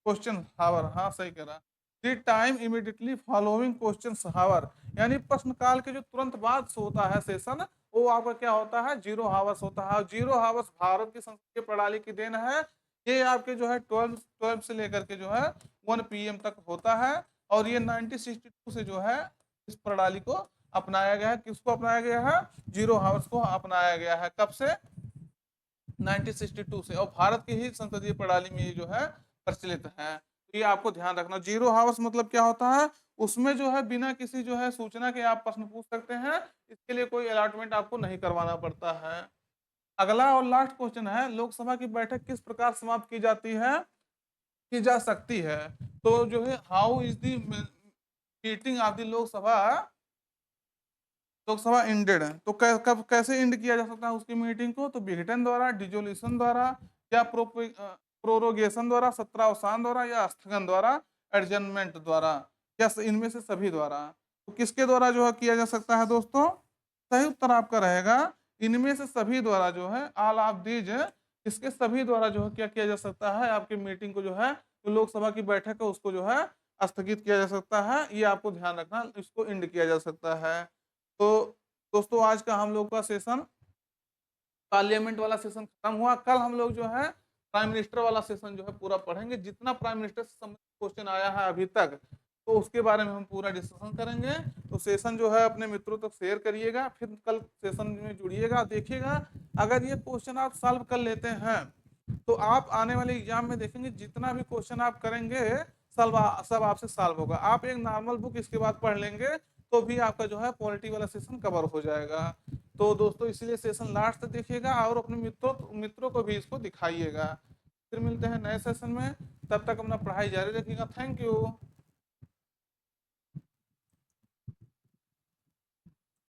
question hour, हाँ सही कह रहा, the time immediately following question hour, यानी प्रश्नकाल के जो तुरंत बाद से होता है सेशन, वो आपका क्या होता है, जीरो हावर्स होता है। और जीरो हावर्स भारत की संसदीय प्रणाली की देन है। ये आपके जो है 12 से लेकर के जो है 1 PM तक होता है। और ये 1962 से जो है इस प्रणाली को अपनाया गया है। किसको अपनाया गया है, जीरो हावर्स को अपनाया गया है। कब से, 1962 से। और भारत की ही संसदीय प्रणाली में ये जो है प्रचलित है। तो ये आपको ध्यान रखना। जीरो हावर्स मतलब क्या होता है, उसमें जो है बिना किसी जो है सूचना के आप प्रश्न पूछ सकते हैं, इसके लिए कोई अलॉटमेंट आपको नहीं करवाना पड़ता है। अगला और लास्ट क्वेश्चन है, लोकसभा की बैठक किस प्रकार समाप्त की जाती है, की जा सकती है। तो जो है how is the meeting of the Lok Sabha ended है। तो कब कैसे एंड किया जा सकता है उसकी मीटिंग को, तो विघटन द्वारा, डिजोल्यूशन द्वारा, या प्रोरोगेशन द्वारा, सत्रावसान द्वारा, या स्थगन द्वारा, एडजर्नमेंट द्वारा, या इनमें से सभी द्वारा। तो किसके द्वारा जो है किया जा सकता है दोस्तों, सही उत्तर आपका रहेगा इनमें से सभी द्वारा जो है, ऑल ऑफ दीज, इसके सभी द्वारा जो है क्या किया जा सकता है, आपकी मीटिंग को जो है, जो लोकसभा की बैठक है उसको जो है स्थगित किया जा सकता है। ये आपको ध्यान रखना, इसको एंड किया जा सकता है। तो दोस्तों आज का हम लोग का सेशन, पार्लियामेंट वाला सेशन खत्म हुआ। कल हम लोग जो है प्राइम मिनिस्टर वाला सेशन जो है पूरा पढ़ेंगे। जितना प्राइम मिनिस्टर से संबंधित क्वेश्चन आया है अभी तक, तो उसके बारे में हम पूरा डिस्कशन करेंगे। तो सेशन जो है अपने मित्रों तक शेयर करिएगा, फिर कल सेशन में जुड़िएगा, देखिएगा। अगर ये क्वेश्चन आप सॉल्व कर लेते हैं तो आप आने वाले एग्जाम में देखेंगे जितना भी क्वेश्चन आप करेंगे सब आपसे सॉल्व होगा। आप एक नॉर्मल बुक इसके बाद पढ़ लेंगे तो भी आपका जो है पॉलिटी वाला सेशन कवर हो जाएगा। तो दोस्तों इसलिए सेशन लास्ट तक देखिएगा और अपने मित्रों को भी इसको दिखाइएगा। फिर मिलते हैं नए सेशन में, तब तक अपना पढ़ाई जारी रखिएगा। Thank you.